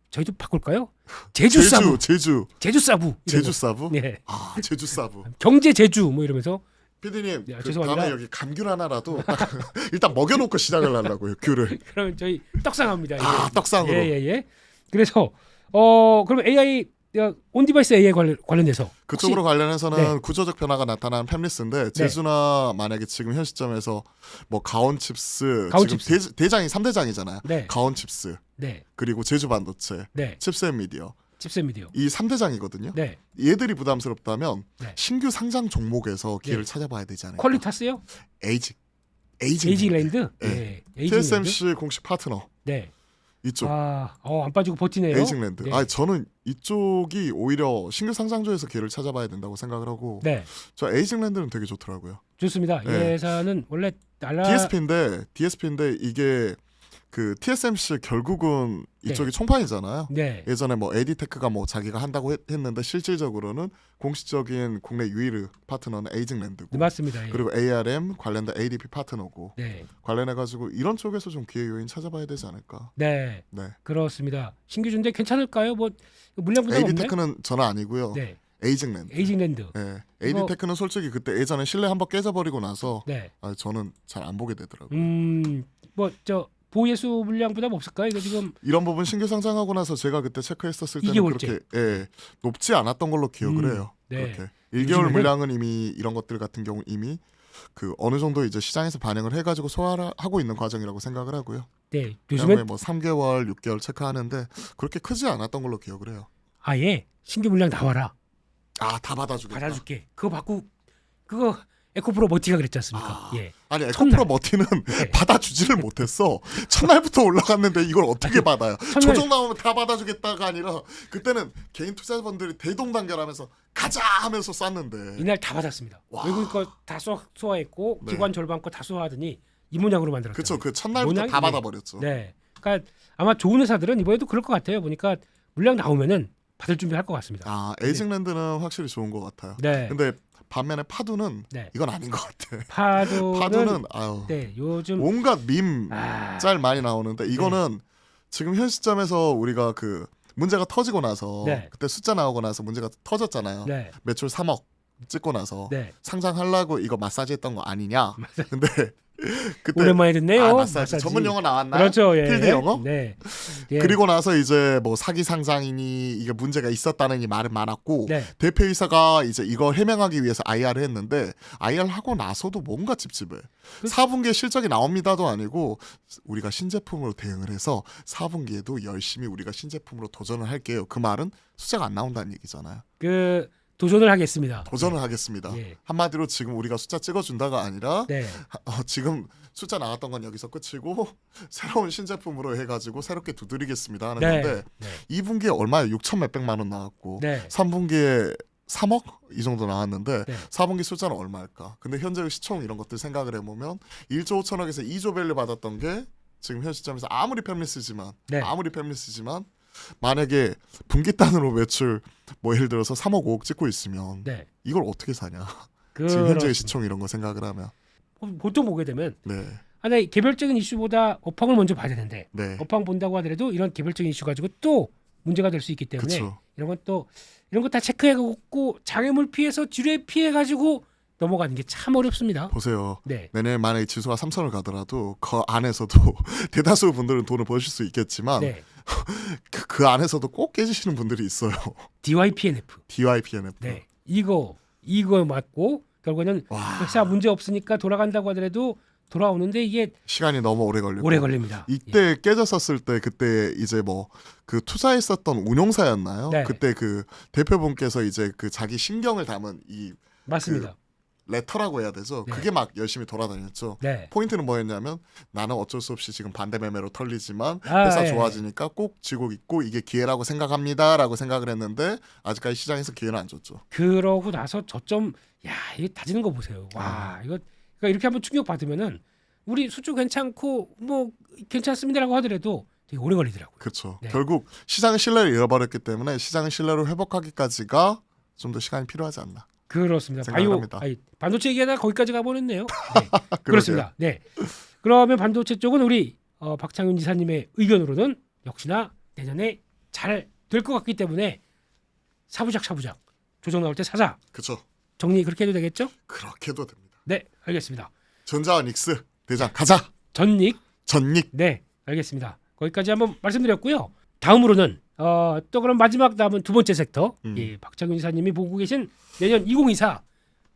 저희도 바꿀까요? 제주 사부. 제주 사부. 제주 사부? 네. 아, 제주 사부. 경제 제주 뭐 이러면서. PD님, 다음에 여기 감귤 하나라도 일단 먹여놓고 시작을 하려고요. 귤을. 그러면 저희 떡상합니다. 아, 떡상으로. 예. 그래서 그럼 AI 온디바이스 AI 관련돼서 그쪽으로 관련해서는 구조적 변화가 나타나는 팹리스인데 제주나 만약에 지금 현 시점에서 뭐 가온칩스 지금 대장이 3대장이잖아요. 네. 가온칩스 그리고 제주반도체 칩스앤미디어 이 3대장이거든요. 얘들이 부담스럽다면 신규 상장 종목에서 기회를 찾아봐야 되지 않을까. 퀄리타스요? 에이징랜드. TSMC 공식 파트너. 이쪽. 안 빠지고 버티네요. 에이징랜드. 저는 이쪽이 오히려 신규 상장주에서 기회를 찾아봐야 된다고 생각을 하고. 저 에이징랜드는 되게 좋더라고요. 좋습니다. 이 회사는 원래 DSP인데 이게 그 TSMC 결국은 이쪽이 총판이잖아요. 예전에 뭐 에디테크가 뭐 자기가 한다고 했는데 실질적으로는 공식적인 국내 유일 파트너는 에이징랜드고. 맞습니다. 그리고 ARM 관련된 ADP 파트너고. 관련해가지고 이런 쪽에서 좀 기회 요인 찾아봐야 되지 않을까. 네. 그렇습니다. 신규준데 괜찮을까요? 뭐 물량 부담 없나요? 에디테크는 저는 아니고요. 에이징랜드. 에이디테크는 솔직히 그때 예전에 신뢰 한번 깨져버리고 나서 저는 잘 안 보게 되더라고요. 보예수 물량 부담 없을까요? 이거 지금 이런 부분 신규 상장하고 나서 제가 그때 체크했었을 때는 그렇게 높지 않았던 걸로 기억을 해요. 그렇게 1개월 물량은 이미 이런 것들 같은 경우 이미 그 어느 정도 이제 시장에서 반영을 해가지고 소화를 하고 있는 과정이라고 생각을 하고요. 요즘에 뭐 3개월, 6개월 체크하는데 그렇게 크지 않았던 걸로 기억을 해요. 아예 신규 물량 나와라. 다 받아줄게. 그거 받고 그거 에코프로 머티가 그랬지 않습니까? 아니 에코프로 머티는 받아주지를 못했어. 첫날부터 올라갔는데 이걸 어떻게 받아요? 조정 나오면 다 받아주겠다가 아니라 그때는 개인 투자자분들이 대동단결하면서 가자 하면서 쐈는데 이날 다 받았습니다. 외국 거 다 소화했고 기관 절반 거 다 소화하더니 이 모양으로 만들었죠. 그렇죠. 그 첫날부터 다 받아버렸죠. 그러니까 아마 좋은 회사들은 이번에도 그럴 것 같아요. 보니까 물량 나오면은 받을 준비할 것 같습니다. 에이징랜드는 확실히 좋은 것 같아요. 근데 반면에 파두는 이건 아닌 것 같아. 파두는 요즘 온갖 밈 짤 많이 나오는데 이거는 지금 현 시점에서 우리가 그 문제가 터지고 나서 그때 숫자 나오고 나서 문제가 터졌잖아요. 매출 3억 찍고 나서 상장하려고 이거 마사지 했던 거 아니냐. 근데 그때 오랜만에 듣네요. 마사지 전문 용어 나왔나요? 그렇죠. 필드 영어? 그리고 나서 이제 뭐 사기 상장이니 이게 문제가 있었다는 말은 많았고 대표이사가 이제 이거 해명하기 위해서 IR을 했는데 IR 하고 나서도 뭔가 찝찝해. 4분기에 실적이 나옵니다도 아니고 우리가 신제품으로 대응을 해서 4분기에도 열심히 우리가 신제품으로 도전을 할게요. 그 말은 숫자가 안 나온다는 얘기잖아요. 도전을 하겠습니다. 한마디로 지금 우리가 숫자 찍어준다가 아니라 지금 숫자 나왔던 건 여기서 끝이고 새로운 신제품으로 해가지고 새롭게 두드리겠습니다 하는 건데 2분기에 얼마예요? 6천 몇백만 원 나왔고 3분기에 3억 이 정도 나왔는데 4분기 숫자는 얼마일까? 근데 현재의 시총 이런 것들 생각을 해보면 1조 5천억에서 2조 밸류 받았던 게 지금 현 시점에서 아무리 팹리스지만 만약에 분기 단으로 매출 뭐 예를 들어서 3억 5억 찍고 있으면 이걸 어떻게 사냐. 지금 현재의 시총 이런 거 생각을 하면 보통 보게 되면 하나의 개별적인 이슈보다 업황을 먼저 봐야 되는데 업황 본다고 하더라도 이런 개별적인 이슈 가지고 또 문제가 될 수 있기 때문에 이런 거 다 체크해갖고 장애물 피해서 지뢰 피해가지고 넘어가는 게 참 어렵습니다. 보세요. 내년 만약에 지수가 3천을 가더라도 그 안에서도 대다수 분들은 돈을 버실 수 있겠지만 그 안에서도 꼭 깨지시는 분들이 있어요. DYPNF. 이거 맞고 결국에는 회사 문제 없으니까 돌아간다고 하더라도 돌아오는데 이게 시간이 너무 오래 걸립니다. 이때 깨졌었을 때 그때 이제 뭐 그 투자했었던 운용사였나요? 그때 그 대표분께서 이제 그 자기 신경을 담은 이 맞습니다. 레터라고 해야 되죠. 그게 막 열심히 돌아다녔죠. 포인트는 뭐였냐면 나는 어쩔 수 없이 지금 반대 매매로 털리지만 회사 좋아지니까 꼭 쥐고 있고 이게 기회라고 생각합니다라고 생각을 했는데 아직까지 시장에서 기회는 안 줬죠. 그러고 나서 저점 이거 다지는 거 보세요. 이거 그러니까 이렇게 한번 충격 받으면은 우리 수주 괜찮고 뭐 괜찮습니다라고 하더라도 되게 오래 걸리더라고요. 그렇죠. 결국 시장의 신뢰를 잃어버렸기 때문에 시장의 신뢰를 회복하기까지가 좀 더 시간이 필요하지 않나. 그렇습니다. 생각합니다. 반도체 얘기하다 거기까지 가버렸네요. 네. 그렇습니다. 네. 그러면 반도체 쪽은 우리 박창윤 지사님의 의견으로는 역시나 내년에 잘 될 것 같기 때문에 사부작 조정 나올 때 사자. 그렇죠. 정리 그렇게 해도 되겠죠? 그렇게 해도 됩니다. 네, 알겠습니다. 전자와 닉스 대장 가자. 전닉. 네, 알겠습니다. 거기까지 한번 말씀드렸고요. 다음으로는 또 그럼 마지막 남은 두 번째 섹터. 예, 박창윤 지사님이 보고 계신 내년 2024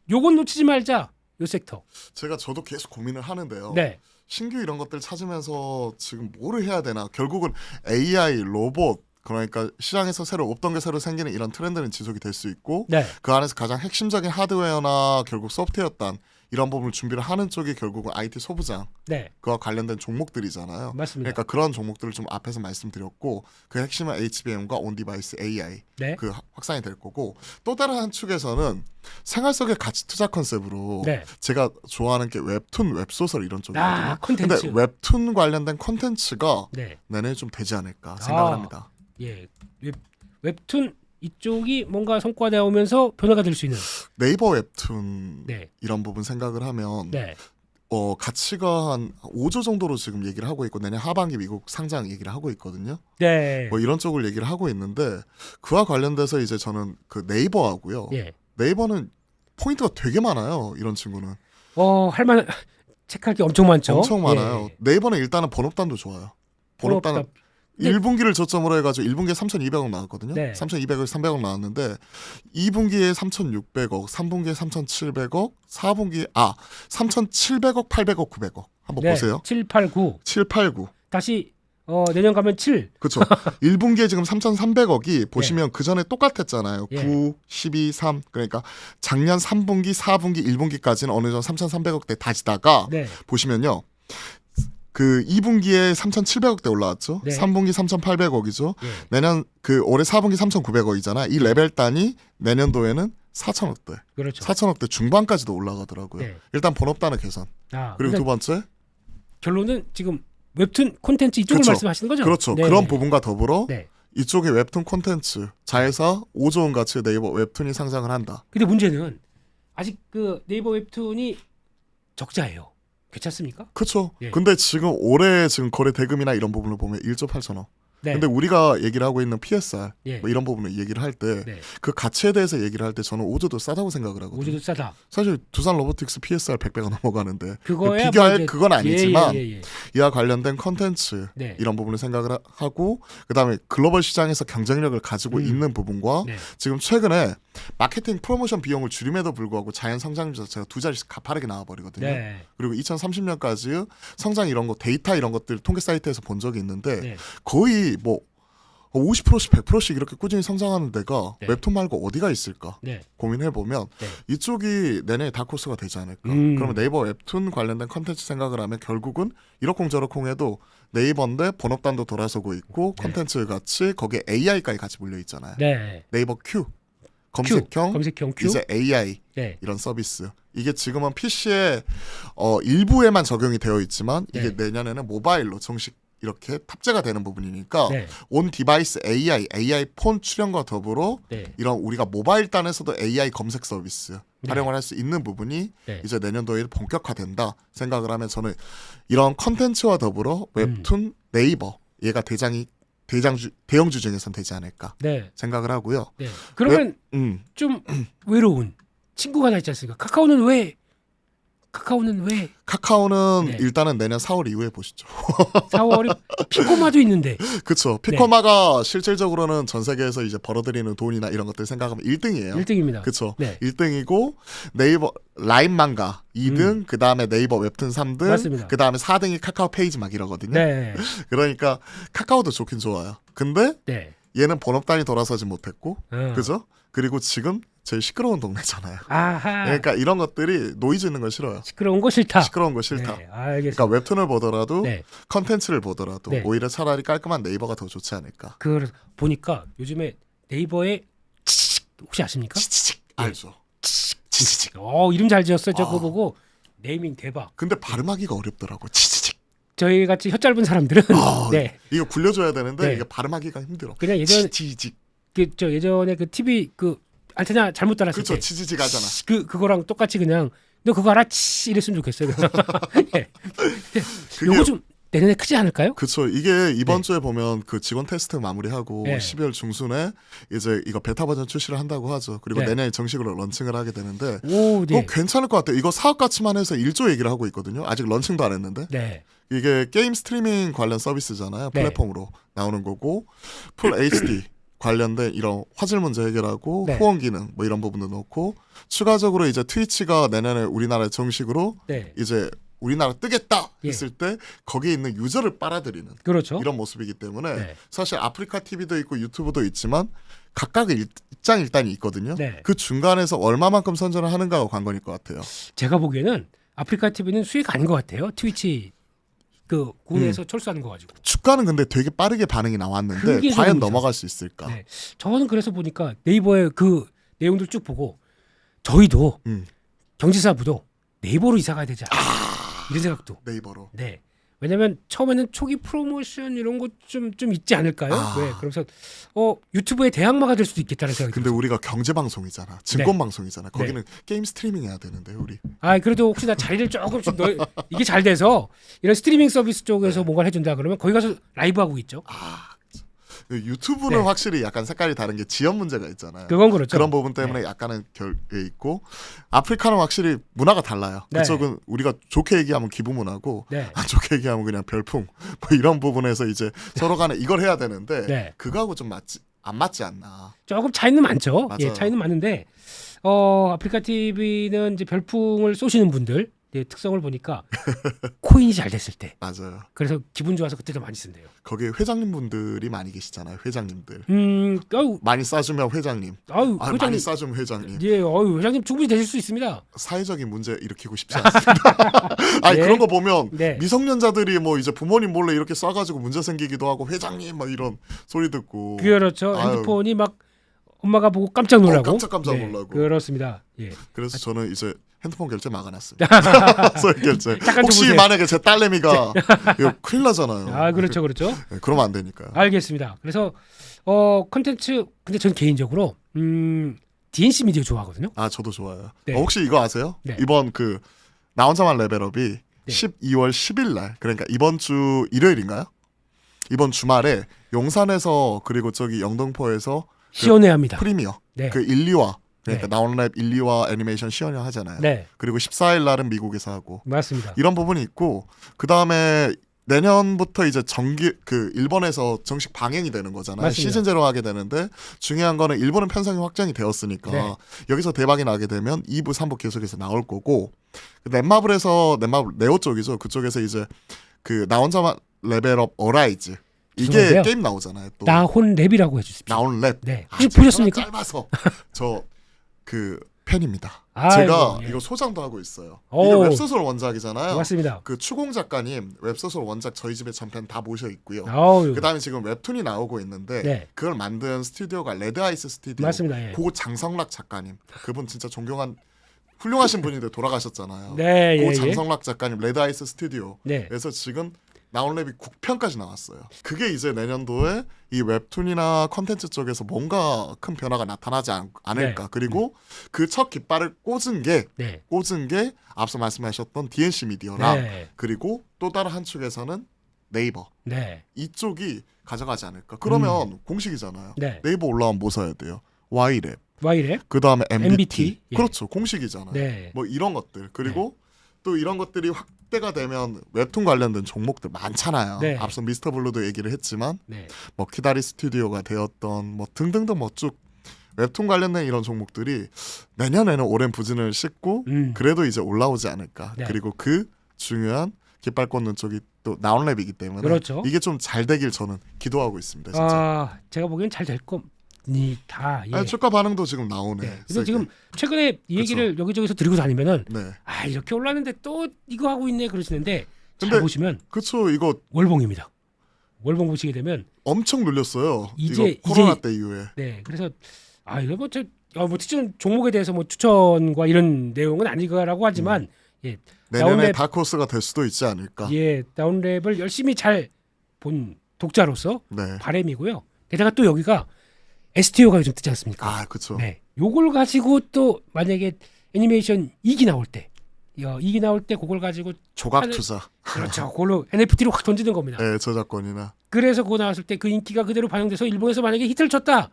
요건 놓치지 말자. 요 섹터. 저도 계속 고민을 하는데요. 네. 신규 이런 것들 찾으면서 지금 뭐를 해야 되나. 결국은 AI, 로봇 그러니까 시장에서 새로 없던 게 새로 생기는 이런 트렌드는 지속이 될 수 있고 네. 그 안에서 가장 핵심적인 하드웨어나 결국 소프트웨어단 이런 부분을 준비를 하는 쪽이 결국은 IT 소부장 네. 그와 관련된 종목들이잖아요. 맞습니다. 그러니까 그런 종목들을 좀 앞에서 말씀드렸고 그 핵심은 HBM과 온디바이스 AI 네. 그 확산이 될 거고 또 다른 한 축에서는 생활 속의 가치 투자 컨셉으로 네. 제가 좋아하는 게 웹툰, 웹소설 이런 쪽이거든요. 콘텐츠. 근데 웹툰 관련된 콘텐츠가 네. 내년에 좀 되지 않을까 생각을 합니다. 예. 웹툰 이쪽이 뭔가 성과가 오면서 변화가 될 수 있는 네이버 웹툰 네. 이런 부분 생각을 하면 네. 가치가 한 5조 정도로 지금 얘기를 하고 있고 내년 하반기 미국 상장 얘기를 하고 있거든요. 네. 뭐 이런 쪽을 얘기를 하고 있는데 그와 관련돼서 이제 저는 그 네이버하고요. 예. 네이버는 포인트가 되게 많아요. 이런 친구는. 할만 체크할 게 엄청 많죠. 엄청 많아요. 예. 네이버는 일단은 번업단도 좋아요. 번업단은 1분기를 저점으로 해가지고 1분기에 3,200억 나왔거든요. 네. 3,200억, 300억 나왔는데 2분기에 3,600억, 3분기에 3,700억, 3,700억, 800억, 900억 한번 네. 보세요. 7, 8, 9. 7, 8, 9. 다시 내년 가면 7. 그렇죠. 1분기에 지금 3,300억이 보시면 그 전에 똑같았잖아요. 예. 9, 12, 3. 그러니까 작년 3분기, 4분기, 1분기까지는 어느 정도 3,300억대 다지다가 네. 보시면요. 그 2분기에 3,700억대 올라왔죠. 네. 3분기 3,800억이죠. 예. 내년 그 올해 4분기 3,900억이잖아. 이 레벨 단이 내년도에는 4천억대. 그렇죠. 4천억대 중반까지도 올라가더라고요. 네. 일단 번업단의 개선. 그리고 두 번째 결론은 지금 웹툰 콘텐츠 이쪽을 그렇죠. 말씀하시는 거죠? 그렇죠. 네. 그런 부분과 더불어 네. 이쪽의 웹툰 콘텐츠 자회사 5조 원 가치의 네이버 웹툰이 상장을 한다. 근데 문제는 아직 그 네이버 웹툰이 적자예요. 괜찮습니까? 그렇죠. 예. 근데 지금 올해 지금 거래 대금이나 이런 부분을 보면 1조 8천억. 네. 근데 우리가 얘기를 하고 있는 PSR 예. 뭐 이런 부분을 얘기를 할 때 그 네. 가치에 대해서 얘기를 할 때 저는 5조도 싸다고 생각을 하거든요. 5조도 싸다. 사실 두산 로보틱스 PSR 100배가 넘어가는데 그거야 비교할 뭐 그건 아니지만 예. 이와 관련된 컨텐츠 네. 이런 부분을 생각을 하고 그다음에 글로벌 시장에서 경쟁력을 가지고 있는 부분과 네. 지금 최근에 마케팅 프로모션 비용을 줄임에도 불구하고 자연 성장률 자체가 두 자릿수 가파르게 나와버리거든요. 네. 그리고 2030년까지 성장 이런 거 데이터 이런 것들 통계 사이트에서 본 적이 있는데 네. 거의 뭐 50%씩 100%씩 이렇게 꾸준히 성장하는 데가 네. 웹툰 말고 어디가 있을까 네. 고민해보면 네. 이쪽이 내년에 다크호스가 되지 않을까. 그러면 네이버 웹툰 관련된 컨텐츠 생각을 하면 결국은 이러쿵저러쿵 해도 네이버인데 번업단도 돌아서고 있고 네. 컨텐츠 같이 거기에 AI까지 같이 몰려있잖아요. 네. 네이버 Q 검색형 Q 이제 AI 네. 이런 서비스 이게 지금은 PC에 일부에만 적용이 되어 있지만 이게 네. 내년에는 모바일로 정식 이렇게 탑재가 되는 부분이니까 네. 온 디바이스 AI 폰 출연과 더불어 네. 이런 우리가 모바일 단에서도 AI 검색 서비스 네. 활용을 할 수 있는 부분이 네. 이제 내년도에 본격화된다 생각을 하면 저는 이런 컨텐츠와 더불어 웹툰 네이버 얘가 대형주 중에선 되지 않을까 네. 생각을 하고요. 네. 그러면 좀 외로운 친구가 하나 있지 않습니까? 카카오는 왜? 카카오는 네. 일단은 내년 4월 이후에 보시죠. 4월이 피코마도 있는데. 그렇죠. 피코마가 실질적으로는 전 세계에서 이제 벌어들이는 돈이나 이런 것들 생각하면 1등이에요. 1등입니다. 그렇죠. 네. 1등이고 네이버 라인 망가 2등, 그다음에 네이버 웹툰 3등, 맞습니다. 그다음에 4등이 카카오 페이지 막 이러거든요. 네. 그러니까 카카오도 좋긴 좋아요. 근데 네. 얘는 번업단이 돌아서지 못했고, 그죠? 그리고 지금 제일 시끄러운 동네잖아요. 아하. 그러니까 이런 것들이 노이즈 있는 걸 싫어요. 시끄러운 거 싫다. 시끄러운 거 싫다. 네, 알겠습니다. 그러니까 웹툰을 보더라도 네. 컨텐츠를 보더라도 네. 오히려 차라리 깔끔한 네이버가 더 좋지 않을까. 그래서 보니까 요즘에 네이버에 치칙 혹시 아십니까? 치치직 네. 알죠. 치칙. 이름 잘 지었어요. 저거 보고 네이밍 대박. 근데 발음하기가 어렵더라고. 치치직. 저희 같이 혀 짧은 사람들은 네. 이거 굴려줘야 되는데 네. 이게 발음하기가 힘들어. 그냥 예전 치치직. 예전에 그 TV 그 안테나 잘못 달았을 그쵸, 때 치지직 하잖아. 그거랑 똑같이 그냥 너 그거 알아? 치 이랬으면 좋겠어요. 예. 요거 좀 내년에 크지 않을까요? 그렇죠. 이게 이번 주에 보면 그 직원 테스트 마무리하고 12월 중순에 이제 이거 베타 버전 출시를 한다고 하죠. 그리고 내년에 정식으로 런칭을 하게 되는데 괜찮을 것 같아요. 이거 사업 가치만 해서 1조 얘기를 하고 있거든요. 아직 런칭도 안 했는데. 이게 게임 스트리밍 관련 서비스잖아요. 플랫폼으로 나오는 거고 풀 HD 관련된 이런 화질 문제 해결하고 후원 기능 뭐 이런 부분도 넣고 추가적으로 이제 트위치가 내년에 우리나라에 정식으로 이제 우리나라 뜨겠다 했을 때 거기에 있는 유저를 빨아들이는 이런 모습이기 때문에 사실 아프리카 TV도 있고 유튜브도 있지만 각각의 입장일단이 있거든요. 그 중간에서 얼마만큼 선전을 하는가가 관건일 것 같아요. 제가 보기에는 아프리카 TV는 수익 아닌 것 같아요. 트위치 그 국내에서 철수하는 거 가지고. 주가는 근데 되게 빠르게 반응이 나왔는데 과연 넘어갈 수 있을까? 저는 그래서 보니까 네이버의 그 내용들 쭉 보고 저희도 경제사부도 네이버로 이사 가야 되지 않나 이런 생각도. 네이버로. 왜냐면 처음에는 초기 프로모션 이런 거 좀 있지 않을까요? 그래서 유튜브의 대항마가 될 수도 있겠다는 생각이 근데 들어요. 우리가 경제 방송이잖아. 증권 방송이잖아. 거기는 게임 스트리밍 해야 되는데 우리. 그래도 혹시나 자리를 조금씩 이게 잘 돼서 이런 스트리밍 서비스 쪽에서 뭔가를 해준다 그러면 거기 가서 라이브 하고 있죠. 유튜브는 확실히 약간 색깔이 다른 게 지연 문제가 있잖아요. 그건 그렇죠. 그런 부분 때문에 약간은 결에 있고 아프리카는 확실히 문화가 달라요. 그쪽은 우리가 좋게 얘기하면 기부 문화고 안 좋게 얘기하면 그냥 별풍 뭐 이런 부분에서 이제 서로 간에 이걸 해야 되는데 그거하고 좀 안 맞지 않나. 조금 차이는 많죠. 차이는 많은데 아프리카 TV는 이제 별풍을 쏘시는 분들 특성을 보니까 코인이 잘 됐을 때. 맞아요. 그래서 기분 좋아서 그때 더 많이 쓴대요. 거기에 회장님분들이 많이 계시잖아요. 회장님들. 많이 싸주면 회장님. 회장님. 많이 싸주면 회장님. 회장님 충분히 되실 수 있습니다. 사회적인 문제 일으키고 싶지 않습니다. 그런 거 보면 미성년자들이 뭐 이제 부모님 몰래 이렇게 쏴가지고 문제 생기기도 하고 회장님 막 이런 소리 듣고. 그렇죠. 핸드폰이 막 엄마가 보고 깜짝 놀라고. 깜짝 놀라고. 그렇습니다. 그래서 저는 이제 핸드폰 결제 막아놨습니다. 소액 결제. 혹시 만약에 제 딸내미가 이거 큰일 나잖아요. 그렇죠. 그러면 안 되니까요. 알겠습니다. 그래서 콘텐츠 근데 저는 개인적으로 DNC 미디어 좋아하거든요. 저도 좋아요. 혹시 이거 아세요? 이번 그 나 혼자만 레벨업이 12월 10일 날 그러니까 이번 주 일요일인가요? 이번 주말에 용산에서 그리고 저기 영등포에서 시연회합니다. 프리미어 그 1, 2화 그러니까 나온랩 1, 2화 애니메이션 시연회 하잖아요. 그리고 14일 날은 미국에서 하고. 맞습니다. 이런 부분이 있고 그다음에 내년부터 이제 일본에서 정식 방영이 되는 거잖아요. 맞습니다. 시즌 제로 하게 되는데 중요한 거는 일본은 편성이 확정이 되었으니까 여기서 대박이 나게 되면 2부, 3부 계속해서 나올 거고 넷마블 네오 쪽이죠. 그쪽에서 이제 그 나 혼자만 레벨업 어라이즈 이게 게임 나오잖아요. 또 나혼랩이라고 해주십시오. 나혼랩. 혹시 보셨습니까? 짧아서 저 팬입니다. 제가 이거 소장도 하고 있어요. 이게 웹소설 원작이잖아요. 맞습니다. 그 추공 작가님 웹소설 원작 저희 집에 전편 다 모셔 있고요. 그다음에 지금 웹툰이 나오고 있는데 그걸 만든 스튜디오가 레드아이스 스튜디오. 맞습니다. 고 장성락 작가님. 그분 진짜 존경한 훌륭하신 분인데 돌아가셨잖아요. 고 장성락 작가님 레드아이스 스튜디오에서 지금 나온랩이 9편까지 나왔어요. 그게 이제 내년도에 이 웹툰이나 컨텐츠 쪽에서 뭔가 큰 변화가 나타나지 않을까. 그리고 그 첫 깃발을 꽂은 게 앞서 말씀하셨던 DNC 미디어랑 그리고 또 다른 한 축에서는 네이버. 이쪽이 가져가지 않을까. 그러면 공식이잖아요. 네이버 올라오면 뭐 사야 돼요? Y랩. 그다음에 MBT. 그렇죠. 공식이잖아요. 뭐 이런 것들. 그리고 또 이런 것들이 확대가 되면 웹툰 관련된 종목들 많잖아요. 앞서 미스터 블루도 얘기를 했지만 뭐 키다리 스튜디오가 되었던 뭐 등등등 뭐 쭉 웹툰 관련된 이런 종목들이 내년에는 오랜 부진을 싣고 그래도 이제 올라오지 않을까. 그리고 그 중요한 깃발 꽂는 쪽이 또 나온랩이기 때문에 이게 좀 잘 되길 저는 기도하고 있습니다. 진짜. 제가 보기엔 잘 될 겁니다. 주가 반응도 지금 나오네. 그래서 지금 최근에 이 얘기를 여기저기서 드리고 다니면은 이렇게 올랐는데 또 이거 하고 있네 그러시는데 잘 보시면 이거 월봉입니다. 월봉 보시게 되면 엄청 눌렸어요. 이거 코로나 때 이후에. 그래서 이거 뭐 특정 종목에 대해서 뭐 추천과 이런 내용은 아니라고 하지만 내년에 다크호스가 될 수도 있지 않을까. 나온랩을 열심히 잘 본 독자로서 바람이고요. 게다가 또 여기가 STO가 요즘 뜨지 않습니까? 아, 그렇죠. 네, 요걸 가지고 또 만약에 애니메이션 2기 나올 때, 2기 나올 때 그걸 가지고 조각 투자. 그렇죠. 그걸로 NFT로 확 던지는 겁니다. 네, 저작권이나. 그래서 그거 나왔을 때 그 인기가 그대로 반영돼서 일본에서 만약에 히트를 쳤다,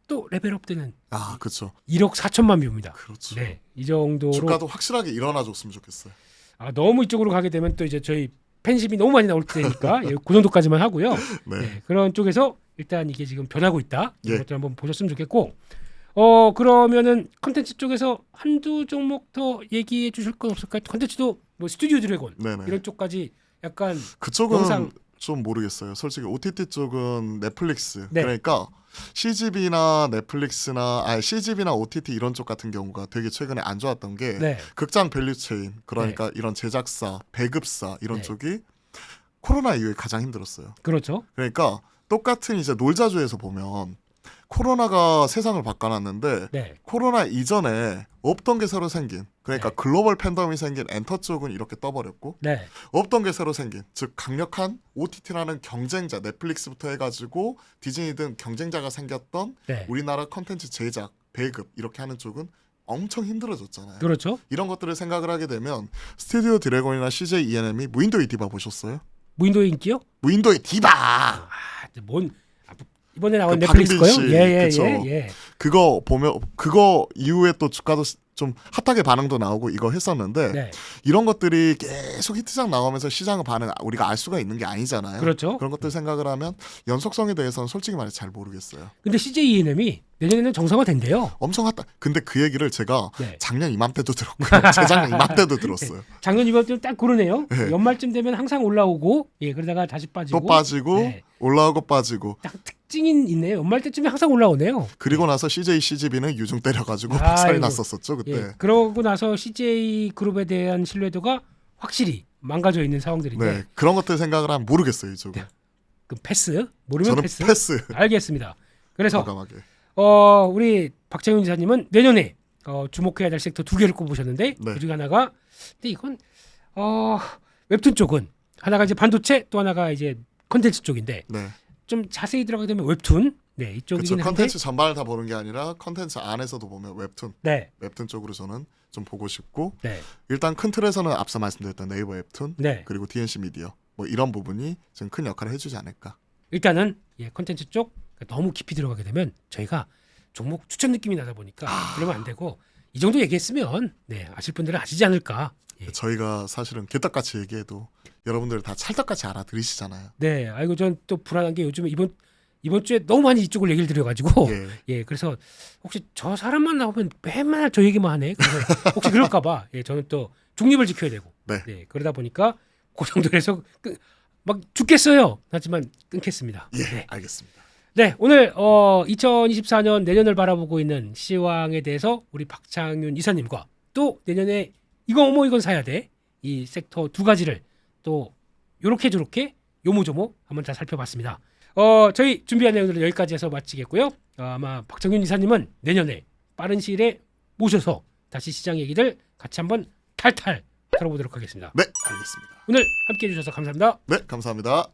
또 레벨업 되는. 아, 그렇죠. 1억 4천만 뷰입니다. 그렇죠. 네, 이 정도로 주가도 확실하게 일어나줬으면 좋겠어요. 아, 너무 이쪽으로 가게 되면 또 이제 저희 팬심이 너무 많이 나올 테니까 예, 그 정도까지만 하고요. 네. 네, 그런 쪽에서 일단 이게 지금 변하고 있다. 예. 이것도 한번 보셨으면 좋겠고. 그러면은 컨텐츠 쪽에서 한두 종목 더 얘기해 주실 건 없을까요? 컨텐츠도 뭐 스튜디오 드래곤 네네. 이런 쪽까지 약간 그쪽은 영상... 좀 모르겠어요. 솔직히 OTT 쪽은 넷플릭스. 네. 그러니까 CGV나 넷플릭스나 CGV나 OTT 이런 쪽 같은 경우가 되게 최근에 안 좋았던 게 네. 극장 밸류체인 그러니까 이런 제작사, 배급사 이런 네. 쪽이 코로나 이후에 가장 힘들었어요. 그렇죠. 그러니까 똑같은 이제 놀자주에서 보면 코로나가 세상을 바꿔놨는데 네. 코로나 이전에 없던 게 새로 생긴 그러니까 네. 글로벌 팬덤이 생긴 엔터 쪽은 이렇게 떠버렸고 네. 없던 게 새로 생긴 즉 강력한 OTT라는 경쟁자 넷플릭스부터 해가지고 디즈니 등 경쟁자가 생겼던 네. 우리나라 컨텐츠 제작 배급 이렇게 하는 쪽은 엄청 힘들어졌잖아요. 그렇죠. 이런 것들을 생각을 하게 되면 스튜디오 드래곤이나 CJ ENM이 무인도의 디바 보셨어요? 무인도의 인기요? 무인도의 디바. 뭔 이번에 나온 그 넷플릭스 거요? 박민비 씨, 예. 그거 보면 그거 이후에 또 주가도 좀 핫하게 반응도 나오고 이거 했었는데 네. 이런 것들이 계속 히트작 나오면서 시장 반응 우리가 알 수가 있는 게 아니잖아요. 그렇죠. 그런 것들 생각을 하면 연속성에 대해서는 솔직히 말해 잘 모르겠어요. 근데 CJ ENM이 내년에는 정상화 된대요. 엄청 핫다. 근데 그 얘기를 제가 네. 작년 이맘때도 들었고요. 재작년 이맘때도 들었어요. 작년 이맘때는 딱 그러네요. 네. 연말쯤 되면 항상 올라오고 그러다가 다시 빠지고 또 빠지고 네. 올라오고 빠지고 딱 특징이 있네요. 연말 때쯤에 항상 올라오네요. 그리고 나서 CJ CGV는 유중 때려가지고 박살이 아이고. 났었었죠 그때. 그러고 나서 CJ 그룹에 대한 신뢰도가 확실히 망가져 있는 상황들인데 네, 그런 것들 생각을 하면 모르겠어요 이쪽은. 그 패스 모르면 저는 패스. 알겠습니다. 그래서 과감하게. 우리 박재윤 지사님은 내년에 주목해야 될 섹터 2개를 꼽으셨는데 네. 그중 하나가 근데 이건 웹툰 쪽은 하나가 이제 반도체 또 하나가 이제 컨텐츠 쪽인데 네. 좀 자세히 들어가게 되면 웹툰 이쪽이긴 그렇죠. 한데 컨텐츠 전반을 다 보는 게 아니라 컨텐츠 안에서도 보면 웹툰 네. 웹툰 쪽으로 저는 좀 보고 싶고 네. 일단 큰 틀에서는 앞서 말씀드렸던 네이버 웹툰 네. 그리고 DNC 미디어 뭐 이런 부분이 좀 큰 역할을 해주지 않을까. 일단은 컨텐츠 쪽 너무 깊이 들어가게 되면 저희가 종목 추천 느낌이 나다 보니까 그러면 안 되고 이 정도 얘기했으면 아실 분들은 아시지 않을까. 저희가 사실은 개떡같이 얘기해도 여러분들 다 찰떡같이 알아들으시잖아요. 네, 아이고 전 또 불안한 게 요즘에 이번 주에 너무 많이 이쪽을 얘기를 드려가지고 그래서 혹시 저 사람만 나오면 맨날 저 얘기만 하네. 그래서 혹시 그럴까봐 저는 또 중립을 지켜야 되고 그러다 보니까 그 정도로 해서 막 죽겠어요. 하지만 끊겠습니다. 알겠습니다. 네, 오늘 2024년 내년을 바라보고 있는 시황에 대해서 우리 박창윤 이사님과 또 내년에 이건 사야 돼. 이 섹터 2가지를 또 요렇게 저렇게 요모조모 한번 잘 살펴봤습니다. 저희 준비한 내용들은 여기까지 해서 마치겠고요. 아마 박창윤 이사님은 내년에 빠른 시일에 모셔서 다시 시장 얘기를 같이 한번 탈탈 털어보도록 하겠습니다. 네, 알겠습니다. 오늘 함께해 주셔서 감사합니다. 네, 감사합니다.